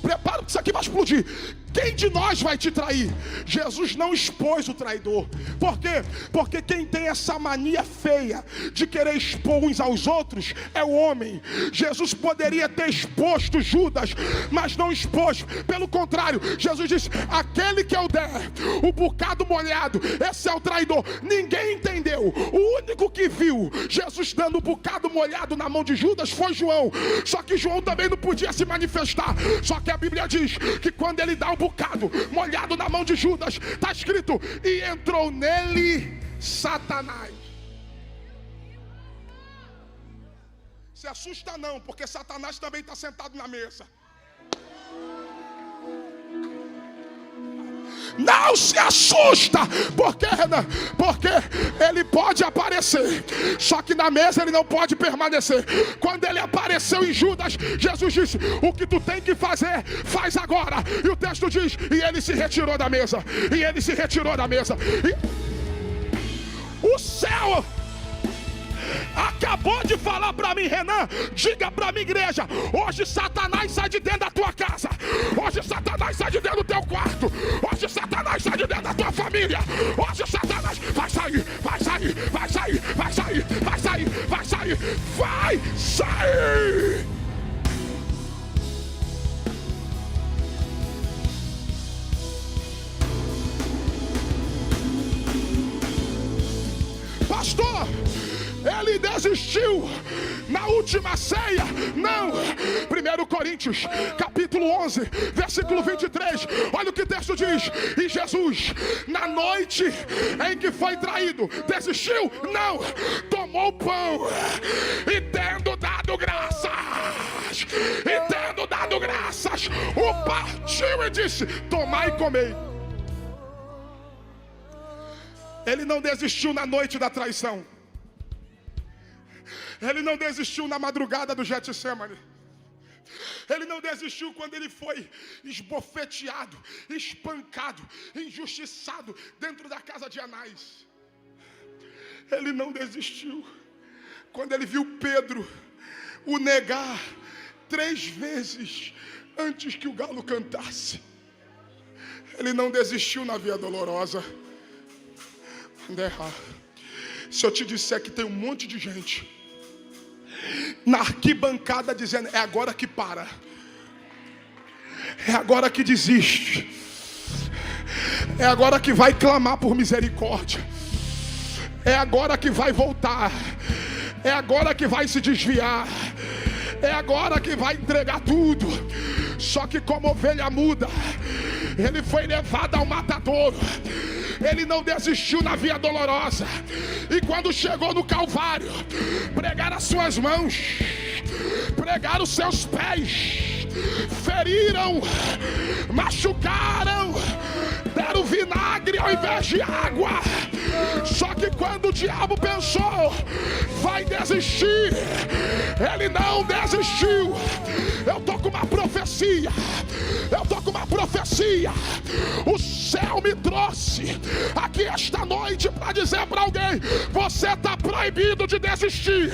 prepara que isso aqui vai explodir. Quem de nós vai te trair? Jesus não expôs o traidor. Por quê? Porque quem tem essa mania feia de querer expor uns aos outros é o homem. Jesus poderia ter exposto Judas, mas não expôs. Pelo contrário, Jesus disse: aquele que eu der o bocado molhado, esse é o traidor. Ninguém entendeu. O único que viu Jesus dando o bocado molhado na mão de Judas foi João. Só que João também não podia se manifestar. Só que a Bíblia diz que quando ele dá o bocado molhado na mão de Judas, está escrito: e entrou nele Satanás. Se assusta não, porque Satanás também está sentado na mesa. Não se assusta. Por quê, Renan? Porque ele pode aparecer, só que na mesa ele não pode permanecer. Quando ele apareceu em Judas, Jesus disse: o que tu tem que fazer, faz agora. E o texto diz: e ele se retirou da mesa. E ele se retirou da mesa. E o céu acabou de falar para mim: Renan, diga para minha igreja, hoje Satanás sai de dentro da tua casa. Hoje Satanás sai de dentro do teu quarto. Hoje Satanás sai de dentro da tua família. Hoje Satanás vai sair, vai sair, vai sair, vai sair, vai sair, vai sair, vai sair. Pastor, ele desistiu na última ceia? Não. 1 Coríntios, capítulo 11, versículo 23. Olha o que o texto diz: e Jesus, na noite em que foi traído, desistiu? Não. Tomou o pão e tendo dado graças, o partiu e disse: tomai e comei. Ele não desistiu na noite da traição. Ele não desistiu na madrugada do Getsemane. Ele não desistiu quando ele foi esbofeteado, espancado, injustiçado dentro da casa de Anás. Ele não desistiu quando ele viu Pedro o negar 3 vezes antes que o galo cantasse. Ele não desistiu na via dolorosa. Se eu te disser que tem um monte de gente na arquibancada dizendo: é agora que para, é agora que desiste, é agora que vai clamar por misericórdia, é agora que vai voltar, é agora que vai se desviar, é agora que vai entregar tudo. Só que como ovelha muda, ele foi levado ao matadouro. Ele não desistiu na via dolorosa. E quando chegou no Calvário, pregaram as suas mãos, pregaram os seus pés, feriram, machucaram, deram vinagre ao invés de água. Só que quando o diabo pensou, vai desistir, ele não desistiu. Eu estou com uma profecia, o céu me trouxe aqui esta noite para dizer para alguém: você está proibido de desistir.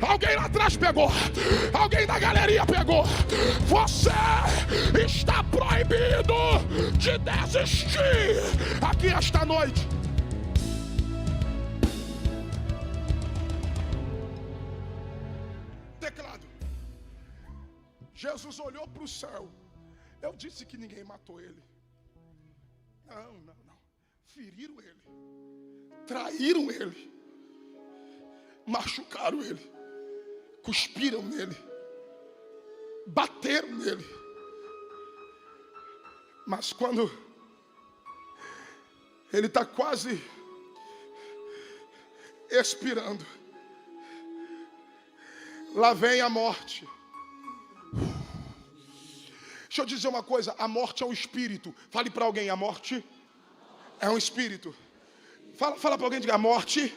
Alguém lá atrás pegou, alguém na galeria pegou. Você está proibido de desistir aqui esta noite. Teclado. Jesus olhou para o céu. Eu disse que ninguém matou ele. Não. Feriram ele, traíram ele, machucaram ele, cuspiram nele, bateram nele. Mas quando ele está quase expirando, lá vem a morte. Deixa eu dizer uma coisa: a morte é um espírito. Fale para alguém: a morte é um espírito. Fala para alguém, diga: a morte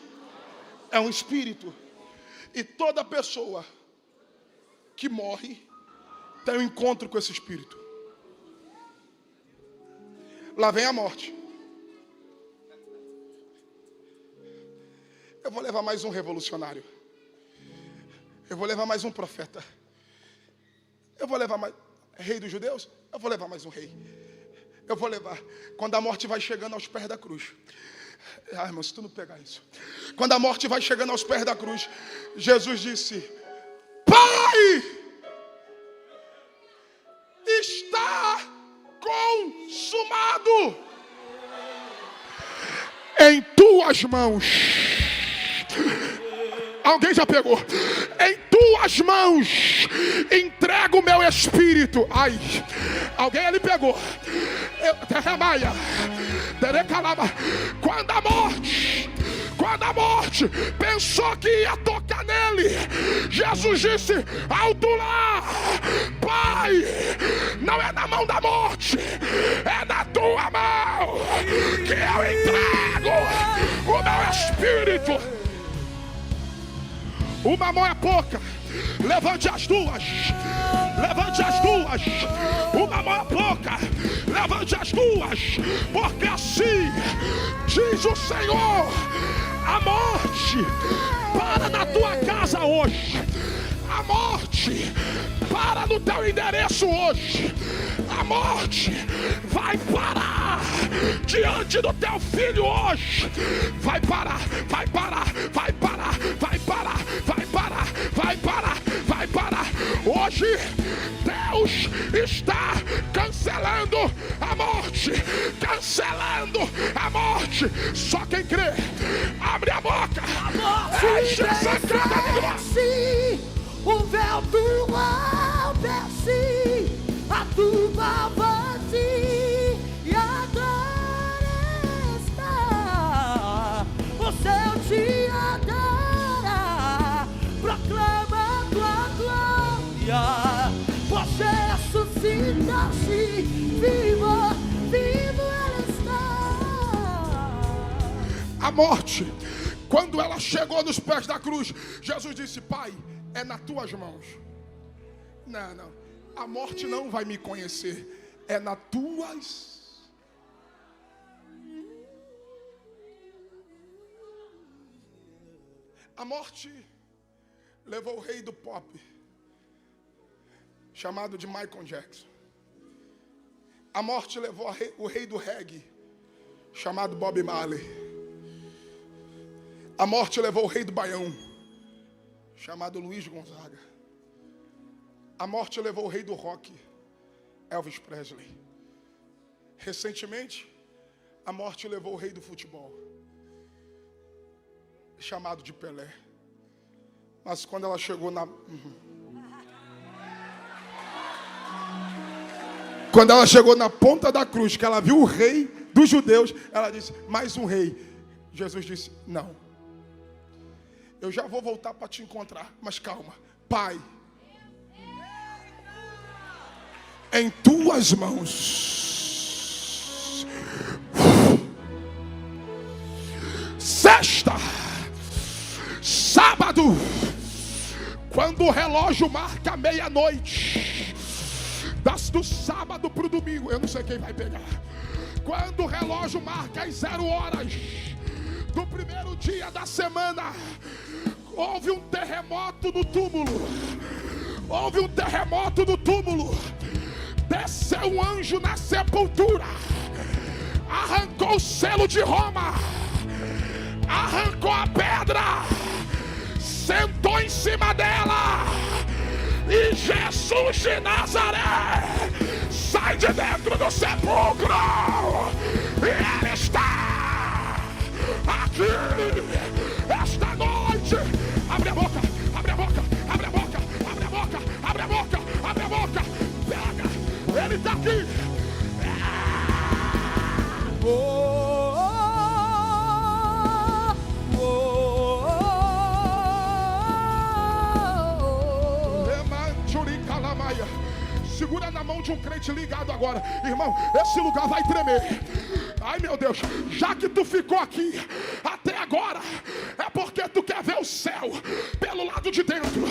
é um espírito. E toda pessoa que morre tem um encontro com esse espírito. Lá vem a morte. Eu vou levar mais um revolucionário. Eu vou levar mais um profeta. Eu vou levar mais... Rei dos judeus? Eu vou levar mais um rei. Eu vou levar. Quando a morte vai chegando aos pés da cruz. Ah, irmão, se tu não pegar isso. Quando a morte vai chegando aos pés da cruz, Jesus disse: Pai, está consumado. Em tuas mãos. Alguém já pegou? Em tuas mãos entrego o meu espírito. Ai, alguém ali pegou. Quando a morte pensou que ia tocar nele, Jesus disse: alto lá, Pai, não é na mão da morte, é na tua mão que eu entrego o meu espírito. Uma mão é pouca, levante as duas. Levante as duas. Uma mão é pouca, levante as duas. Porque assim diz o Senhor: a morte para na tua casa hoje. A morte para no teu endereço hoje. A morte vai parar diante do teu filho hoje. Vai parar, vai parar, vai parar, vai parar, vai parar, vai parar, vai parar. Hoje Deus está cancelando a morte, cancelando a morte. Só quem crê, abre a boca. Enche essa cara de glória. O véu do alpece, a tua voz e agora está. O céu te adora, proclama tua glória. Você ressuscita-se, vivo, vivo ela está. A morte, quando ela chegou nos pés da cruz, Jesus disse: Pai, é nas tuas mãos. Não. A morte não vai me conhecer. É nas tuas. A morte levou o rei do pop, chamado de Michael Jackson. A morte levou o rei do reggae, chamado Bob Marley. A morte levou o rei do baião, chamado Luiz Gonzaga. A morte levou o rei do rock, Elvis Presley. Recentemente, a morte levou o rei do futebol, chamado de Pelé. Mas quando ela chegou na... Quando ela chegou na ponta da cruz, que ela viu o rei dos judeus. Ela disse, mais um rei. Jesus disse, não. Eu já vou voltar para te encontrar, mas calma. Pai, em tuas mãos. Sexta, sábado, quando o relógio marca meia-noite, do sábado para o domingo, eu não sei quem vai pegar. Quando o relógio marca as 0 horas do primeiro dia da semana, houve um terremoto no túmulo. Houve um terremoto no túmulo. Desceu um anjo na sepultura, arrancou o selo de Roma, arrancou a pedra, sentou em cima dela, e Jesus de Nazaré sai de dentro do sepulcro, e Ele está aqui esta noite. Abre a boca, abre a boca, abre a boca, abre a boca, abre a boca, abre a boca, pega, Ele está aqui. Segura na mão de um crente ligado agora. Irmão, esse lugar vai tremer. Ai meu Deus, já que tu ficou aqui até agora, é porque tu quer ver o céu pelo lado de dentro.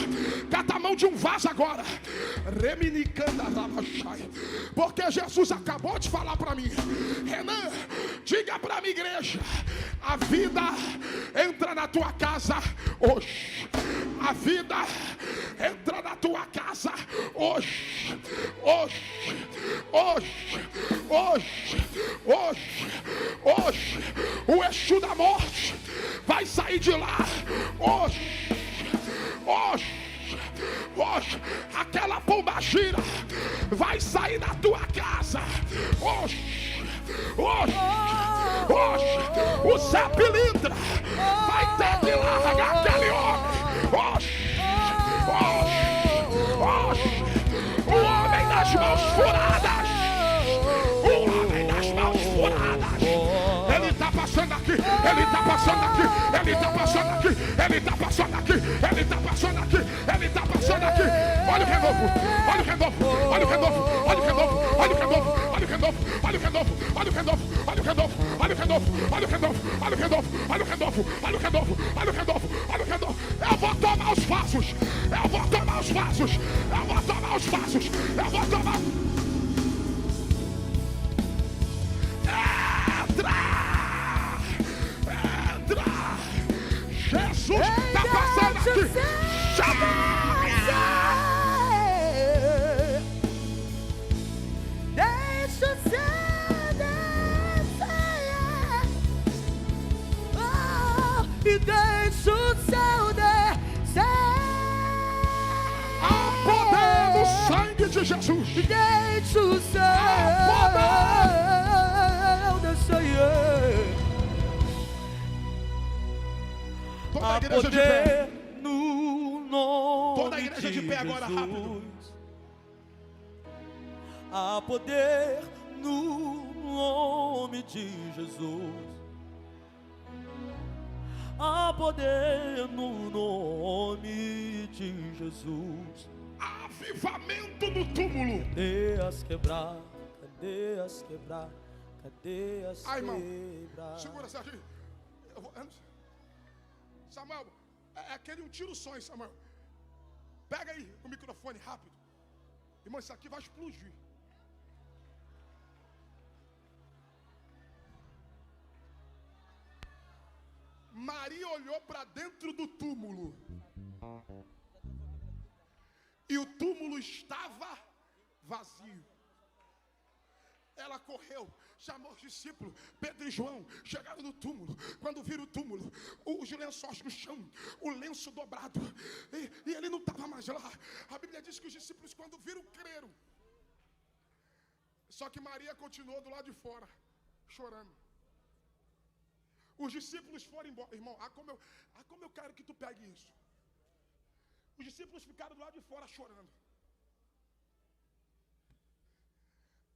Cata a mão de um vaso agora. Porque Jesus acabou de falar para mim. Renan, diga para minha igreja, a vida entra na tua casa hoje. A vida entra na tua casa hoje. Hoje, hoje, hoje, hoje, hoje, o Exu da morte vai sair de lá. Hoje, hoje, hoje, aquela pombagira vai sair da tua casa. Hoje, hoje, hoje, o Zé Pilintra vai ter que largar aquele homem. Hoje, hoje, hoje, o homem das mãos furadas. O homem das mãos furadas. Ele está passando aqui. Ele está passando aqui. Ele está passando aqui. Ele está passando aqui. Ele está passando aqui. Ele está passando aqui. Olha o renovo. Olha o renovo. Olha o renovo. Olha o renovo. Olha o renovo. Olha o renovo. Olha o renovo. Olha o renovo. Olha o renovo. Olha o renovo. Olha o renovo. Olha o renovo. Olha o renovo. Olha o renovo. Olha o renovo. Olha o renovo. Eu vou tomar os passos. Eu vou tomar os passos. Eu vou tomar os passos. Eu vou tomar. Entra! Entra! Jesus está passando aqui! Chama! Deixa o céu descer, e deixa o céu descer. Há poder no sangue de Jesus! Deixa o céu descer. Toda a igreja de pé. No nome Toda a igreja de pé agora, rápido. Há poder no nome de Jesus. Há poder no nome de Jesus. Avivamento no túmulo. Cadeias quebrar, cadeias quebrar, cadeias Ai, irmão, quebrar. segura, Serginho. Samuel, é aquele um tiro só, hein, Samuel. Pega aí o microfone rápido. Irmão, isso aqui vai explodir. Maria olhou para dentro do túmulo. E o túmulo estava vazio. Ela correu, chamou os discípulos, Pedro e João, chegaram no túmulo. Quando viram o túmulo, os lençóis no chão, o lenço dobrado, e ele não estava mais lá. A Bíblia diz que os discípulos, quando viram, creram. Só que Maria continuou do lado de fora, chorando. Os discípulos foram embora. Irmão, como eu quero que tu pegue isso. Os discípulos ficaram do lado de fora chorando.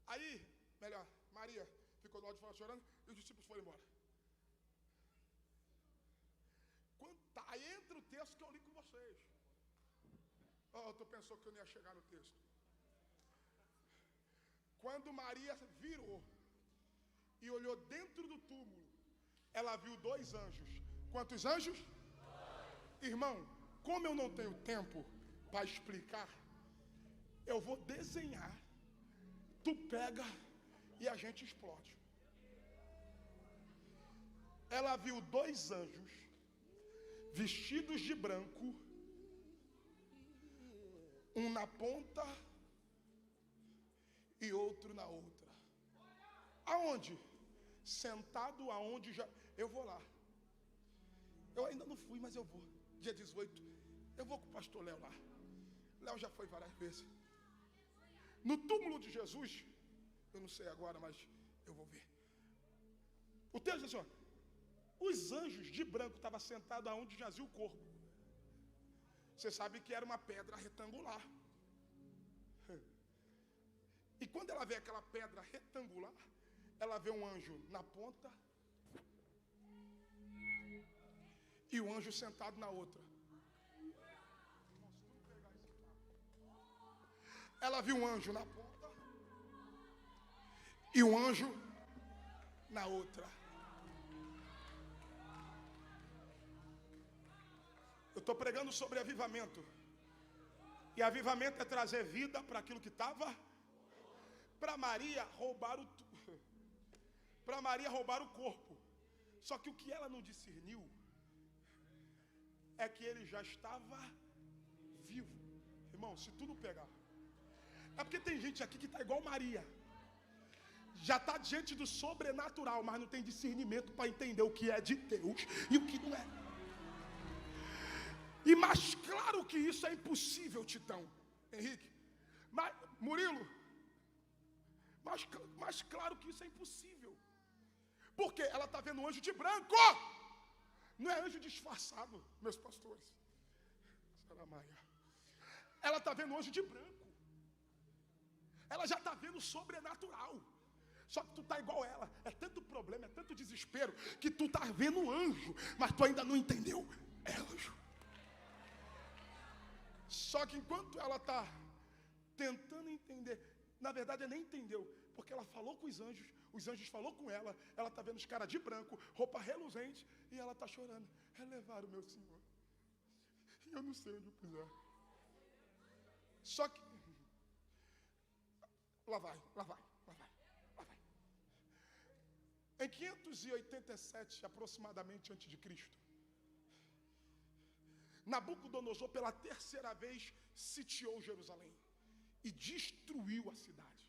Aí, melhor, Maria ficou ficou do lado de fora chorando e os discípulos foram embora. Aí entra o texto que eu li com vocês. Tu pensou que eu não ia chegar no texto. Quando Maria virou e olhou dentro do túmulo, ela viu 2 anjos. Quantos anjos? 2. Irmão, como eu não tenho tempo para explicar, eu vou desenhar. Tu pega e a gente explode. Ela viu 2 anjos vestidos de branco, um na ponta e outro na outra. Aonde? Sentado aonde já... Eu vou lá. Eu ainda não fui, mas eu vou. Dia 18, eu vou com o pastor Léo lá. Léo já foi várias vezes. No túmulo de Jesus, eu não sei agora, mas eu vou ver. O texto diz assim, ó, os anjos de branco estavam sentados aonde jazia o corpo. Você sabe que era uma pedra retangular. E quando ela vê aquela pedra retangular, ela vê um anjo na ponta e o anjo sentado na outra. Ela viu um anjo na ponta e um anjo na outra. Eu estou pregando sobre avivamento. E avivamento é trazer vida para aquilo que estava. Para Maria roubar o corpo. Só que o que ela não discerniu é que ele já estava vivo. Irmão, se tu não pegar. É porque tem gente aqui que está igual Maria. Já está diante do sobrenatural, mas não tem discernimento para entender o que é de Deus e o que não é. E mais claro que isso é impossível, Titão, Henrique. Murilo, mais claro que isso é impossível. Porque ela está vendo um anjo de branco. Não é anjo disfarçado, meus pastores. Ela está vendo um anjo de branco. Ela já está vendo o sobrenatural. Só que tu está igual ela. É tanto problema, é tanto desespero, que tu está vendo um anjo, mas tu ainda não entendeu. É anjo. Só que enquanto ela está tentando entender, na verdade ela nem entendeu, porque ela falou com os anjos falou com ela está vendo os caras de branco, roupa reluzente, e ela está chorando. Levaram o meu Senhor, e eu não sei onde eu pisar. Só que, lá vai. Em 587 aproximadamente antes de Cristo, Nabucodonosor pela 3ª vez sitiou Jerusalém e destruiu a cidade.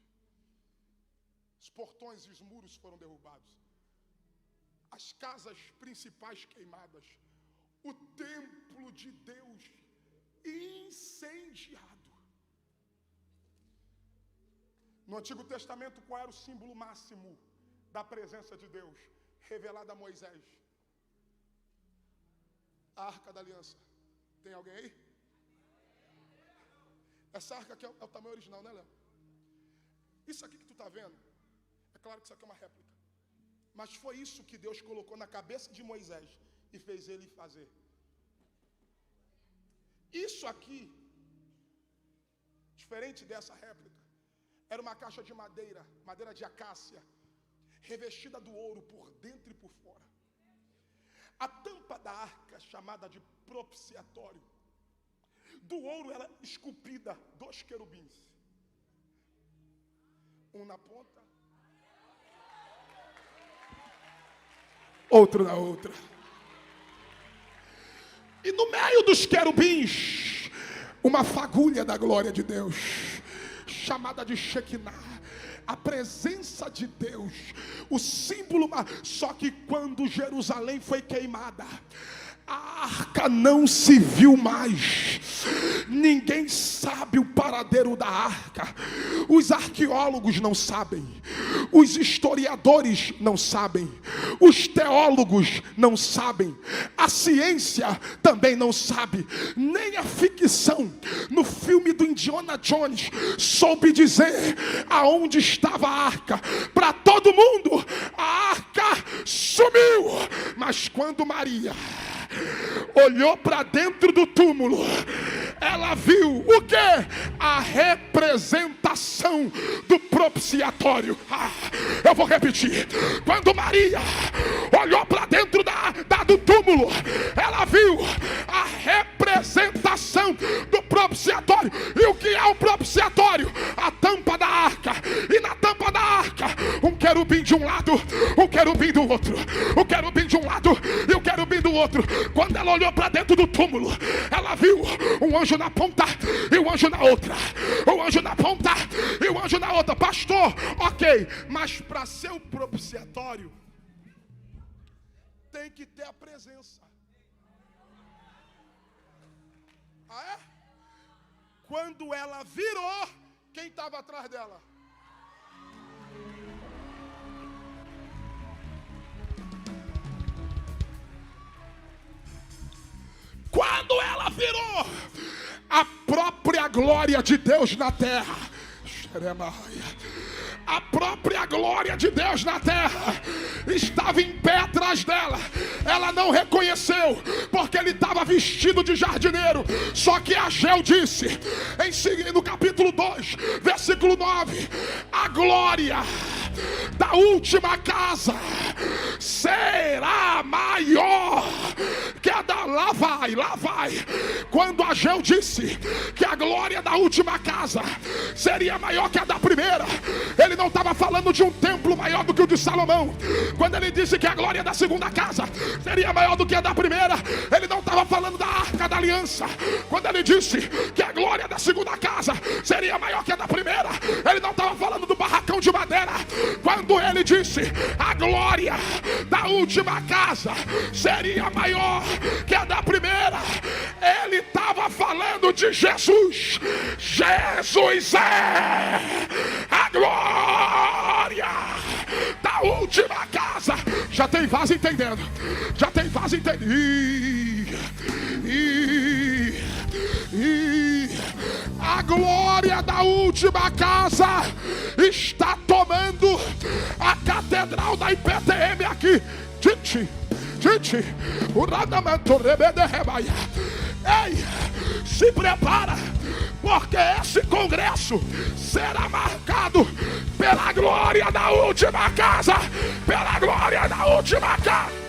Os portões e os muros foram derrubados, as casas principais queimadas, o templo de Deus incendiado. No Antigo Testamento, qual era o símbolo máximo da presença de Deus revelada a Moisés? A Arca da Aliança. Tem alguém aí? Essa arca aqui é o tamanho original, né, Léo? Isso aqui que tu está vendo, é claro que isso aqui é uma réplica. Mas foi isso que Deus colocou na cabeça de Moisés e fez ele fazer. Isso aqui, diferente dessa réplica, era uma caixa de madeira de acácia, revestida do ouro por dentro e por fora. A tampa da arca, chamada de propiciatório, do ouro era esculpida 2 querubins, um na ponta, outro na outra. E no meio dos querubins, uma fagulha da glória de Deus, chamada de Shekinah, a presença de Deus, o símbolo. Só que quando Jerusalém foi queimada, a arca não se viu mais. Ninguém sabe o paradeiro da arca. Os arqueólogos não sabem, os historiadores não sabem, os teólogos não sabem, a ciência também não sabe, nem a ficção no filme do Indiana Jones soube dizer aonde estava a arca. Para todo mundo a arca sumiu, mas quando Maria olhou para dentro do túmulo, ela viu o que? A representação do propiciatório. Eu vou repetir. Quando Maria olhou para dentro do túmulo, ela viu a representação do propiciatório. E o que é o propiciatório? A tampa da arca. E na tampa da arca, um querubim de um lado, um querubim do outro, um querubim de um lado e um querubim do outro. Quando ela olhou para dentro do túmulo, ela viu um anjo na ponta e um anjo na outra. Um anjo na ponta e um anjo na outra. Pastor, ok, mas para ser o propiciatório tem que ter a presença. Ah, é? Quando ela virou, quem estava atrás dela? Quando ela virou, a própria glória de Deus na terra, a própria glória de Deus na terra estava em pé atrás dela. Ela não reconheceu, porque ele estava vestido de jardineiro. Só que Ageu disse, no capítulo 2, versículo 9, a glória da última casa será maior que a da... Lá vai. Quando Ageu disse que a glória da última casa seria maior que a da primeira, ele não estava falando de um templo maior do que o de Salomão. Quando ele disse que a glória da segunda casa seria maior do que a da primeira, ele não estava falando da arca da aliança. Quando ele disse que a glória da segunda casa seria maior que a da primeira, ele não estava falando do barracão de madeira. Quando ele disse a glória da última casa seria maior que a da primeira, ele estava falando de Jesus. Jesus é a glória da última casa. Já tem vaso entendendo? Já tem vaso entendendo? A glória da última casa está tomando a catedral da IPTM aqui. Gente, o Radamento Rebederebaia. Ei, se prepara, porque esse congresso será marcado pela glória da última casa. Pela glória da última casa.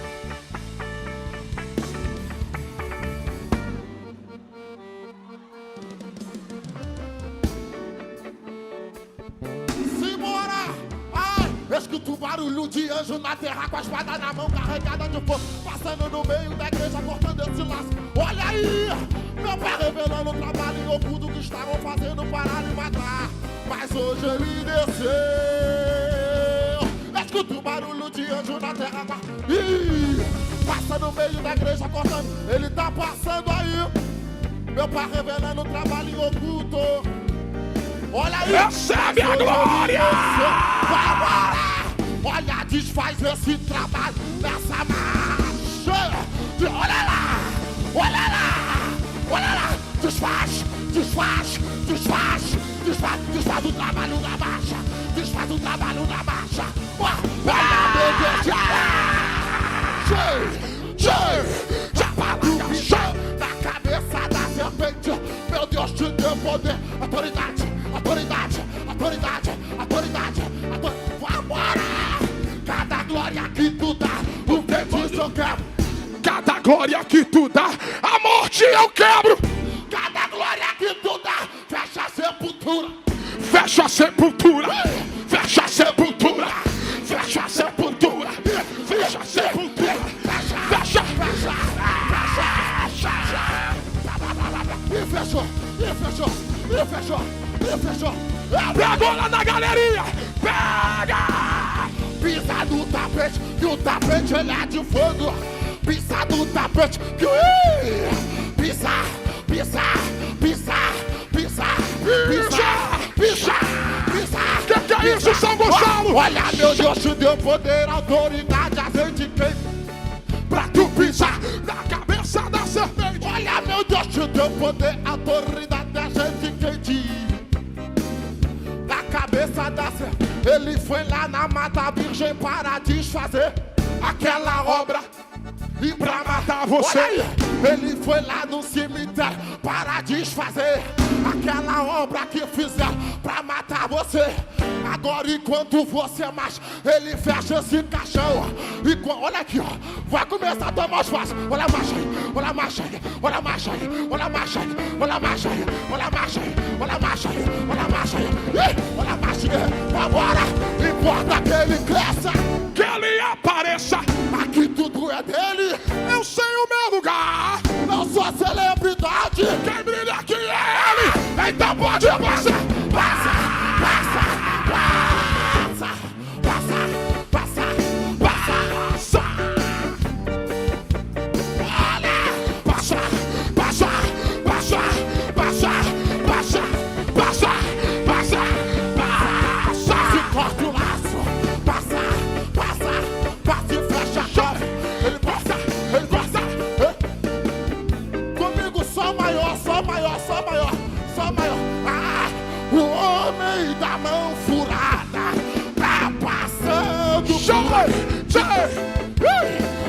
Escuto o barulho de anjo na terra, com a espada na mão, carregada de fogo, passando no meio da igreja, cortando esse laço. Olha aí, meu pai revelando o trabalho em oculto que estavam fazendo para lhe matar, mas hoje ele desceu. Escuto o barulho de anjo na terra, passa no meio da igreja, cortando, ele tá passando aí. Meu pai revelando o trabalho em oculto. Olha aí, recebe a glória! Vai embora! Olha, desfaz esse trabalho nessa marcha! Olha lá! Olha lá! Olha lá! Desfaz o trabalho da marcha! Desfaz o trabalho da marcha! Na cabeça da serpente, meu Deus te deu poder, autoridade. Vai embora! Cada glória que tu dá, o feitiço eu quebro. Cada glória que tu dá, a morte eu quebro. Cada glória que tu dá, fecha a sepultura. Fecha a sepultura. Fecha a sepultura. Fecha a sepultura. Fecha a sepultura. Fecha. E fechou. Pegou lá na galeria. Pega! Pisa no tapete, que o tapete ele é de fogo. Pisa no tapete, que pisa isso, São Gonçalo. Olha, meu Deus, te deu poder, autoridade, azeite quente pra tu pisar na cabeça da serpente. Olha, meu Deus, te deu poder, autoridade, azeite quente na cabeça da serpente. Ele foi lá na mata virgem para desfazer aquela obra e pra matar você. Ele foi lá no cemitério para desfazer aquela obra que fizeram pra matar você. Agora, enquanto você marcha, ele fecha esse caixão. E olha aqui, ó, vai começar a tomar os passos. Olha a marcha aí, olha a marcha aí, olha a marcha aí, olha a marcha aí, olha a marcha aí, olha a marcha aí, olha a marcha aí, olha a marcha aí, olha a marcha aí. Agora, importa que ele cresça, que ele apareça. Aqui tudo é dele. Eu sei o meu lugar. Não sou celebridade. Quem brilha aqui é ele. Então pode passar. Passa, passa, passa, passa, passa, passa. Olha, passa, passa, passa, passa, passa, passa, passa, passa. Se corta o laço, passa, passa, passa e fecha a chave. Ele passa, ele passa. Comigo só maior, só maior, só maior, só maior. Ah, o homem da mão furada tá passando.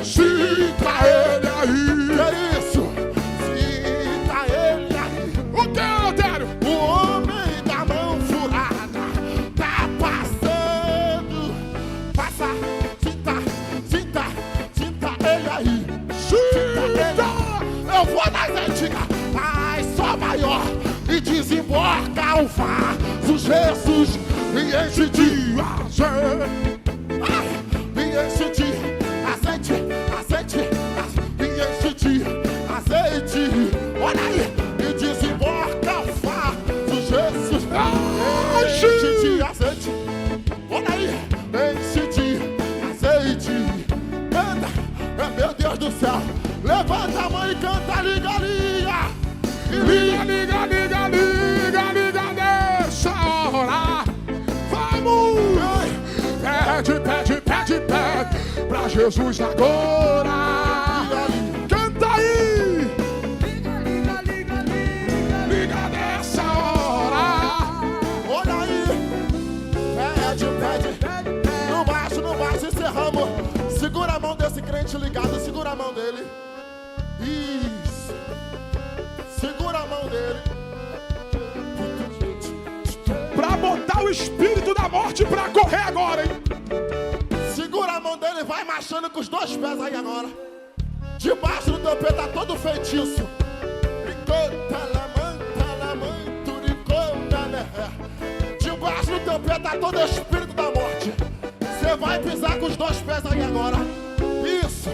Cita ele aí. Que isso? Cita ele aí. O que, Otério? O homem da mão furada tá passando. Passa, cita ele aí. Cita ele. Eu vou nas antigas. Ai, só maior. E desemboca o vaso, Jesus, me enche de azeite. Me enche de azeite, azeite, me enche de azeite. Olha aí, me desemboca o vaso, Jesus, enche de azeite. Olha aí, enche de azeite. Canta, meu Deus do céu. Levanta a mão e canta, liga, liga. Liga, liga, liga, liga, liga nessa hora. Vamos! Pede, pede, pede, pede pra Jesus agora. Canta aí! Liga, liga, liga, liga, liga nessa hora. Olha aí! Pede, pede, pede. No baixo, encerramos. Segura a mão desse crente ligado, segura a mão dele. Isso! Segura a mão dele. Pra botar o espírito da morte pra correr agora, hein? Segura a mão dele e vai marchando com os dois pés aí agora. Debaixo do teu pé tá todo feitiço. Debaixo do teu pé tá todo espírito da morte. Você vai pisar com os dois pés aí agora. Isso.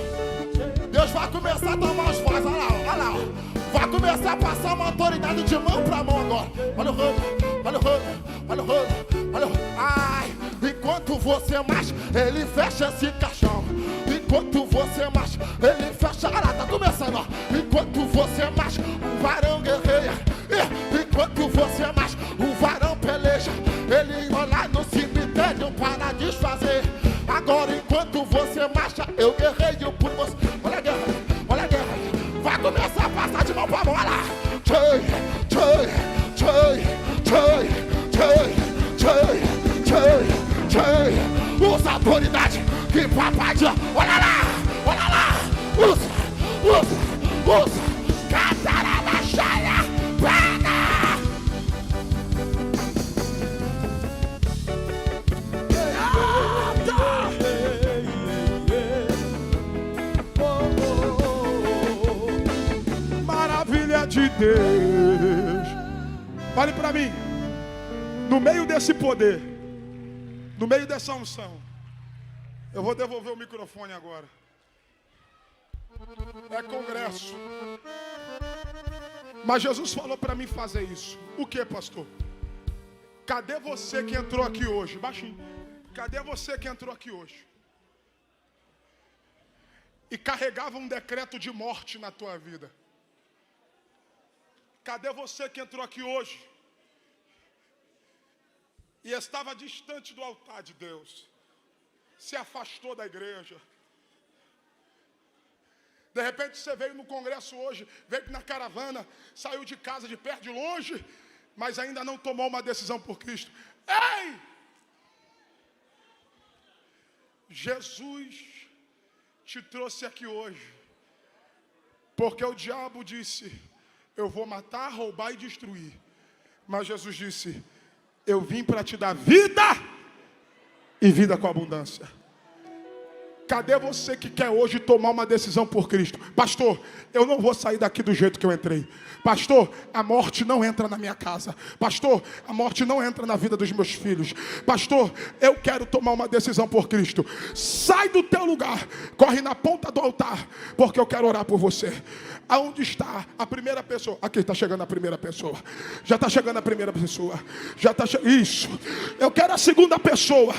Deus vai começar a tomar os pés. Olha lá, olha lá. Vai começar a passar uma autoridade de mão pra mão agora. Olha o rolo, olha o rolo, olha o rolo, olha o rolo. Ai, enquanto você marcha, ele fecha esse caixão. Enquanto você marcha, ele fecha. Olha lá, tá começando, ó. Enquanto você marcha, o varão guerreia. Enquanto você marcha, o varão peleja. Ele olha no cemitério para desfazer. Agora, enquanto você marcha, eu guerreio por você. Olha a guerra, olha a guerra. Vai começar a passar de mão pra mão, olha lá. Tchei, tchei, tchei, tchei, tchei, tchei, tchei, tchei. Usa a autoridade que papai te... Olha lá, olha lá. Usa, usa, usa. Catarana cheia, pega. De Deus. Fale para mim. No meio desse poder, no meio dessa unção, eu vou devolver o microfone agora. É congresso. Mas Jesus falou para mim fazer isso. O que, pastor? Cadê você que entrou aqui hoje? Baixinho. Cadê você que entrou aqui hoje e carregava um decreto de morte na tua vida? Cadê você que entrou aqui hoje e estava distante do altar de Deus. Se afastou da igreja. De repente você veio no congresso hoje, veio na caravana, saiu de casa, de perto, de longe, mas ainda não tomou uma decisão por Cristo. Ei! Jesus te trouxe aqui hoje, porque o diabo disse, eu vou matar, roubar e destruir. Mas Jesus disse, eu vim para te dar vida e vida com abundância. Cadê você que quer hoje tomar uma decisão por Cristo? Pastor, eu não vou sair daqui do jeito que eu entrei. Pastor, a morte não entra na minha casa. Pastor, a morte não entra na vida dos meus filhos. Pastor, eu quero tomar uma decisão por Cristo. Sai do teu lugar, corre na ponta do altar, porque eu quero orar por você. Aonde está a primeira pessoa? Aqui está chegando a primeira pessoa. Já está chegando a primeira pessoa. Isso. Eu quero a segunda pessoa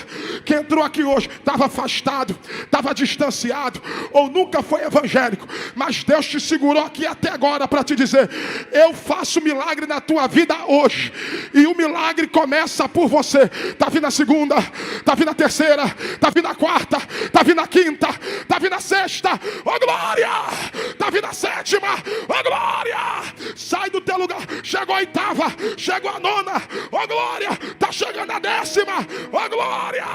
que entrou aqui hoje, estava afastado, estava distanciado, ou nunca foi evangélico, mas Deus te segurou aqui até agora para te dizer, eu faço milagre na tua vida hoje, e o milagre começa por você. Está vindo a segunda, está vindo a terceira, está vindo a quarta, está vindo a quinta, está vindo a sexta, oh glória, está vindo a sétima, oh glória, sai do teu lugar, chegou a oitava, chegou a nona, oh glória, está chegando a décima, oh glória.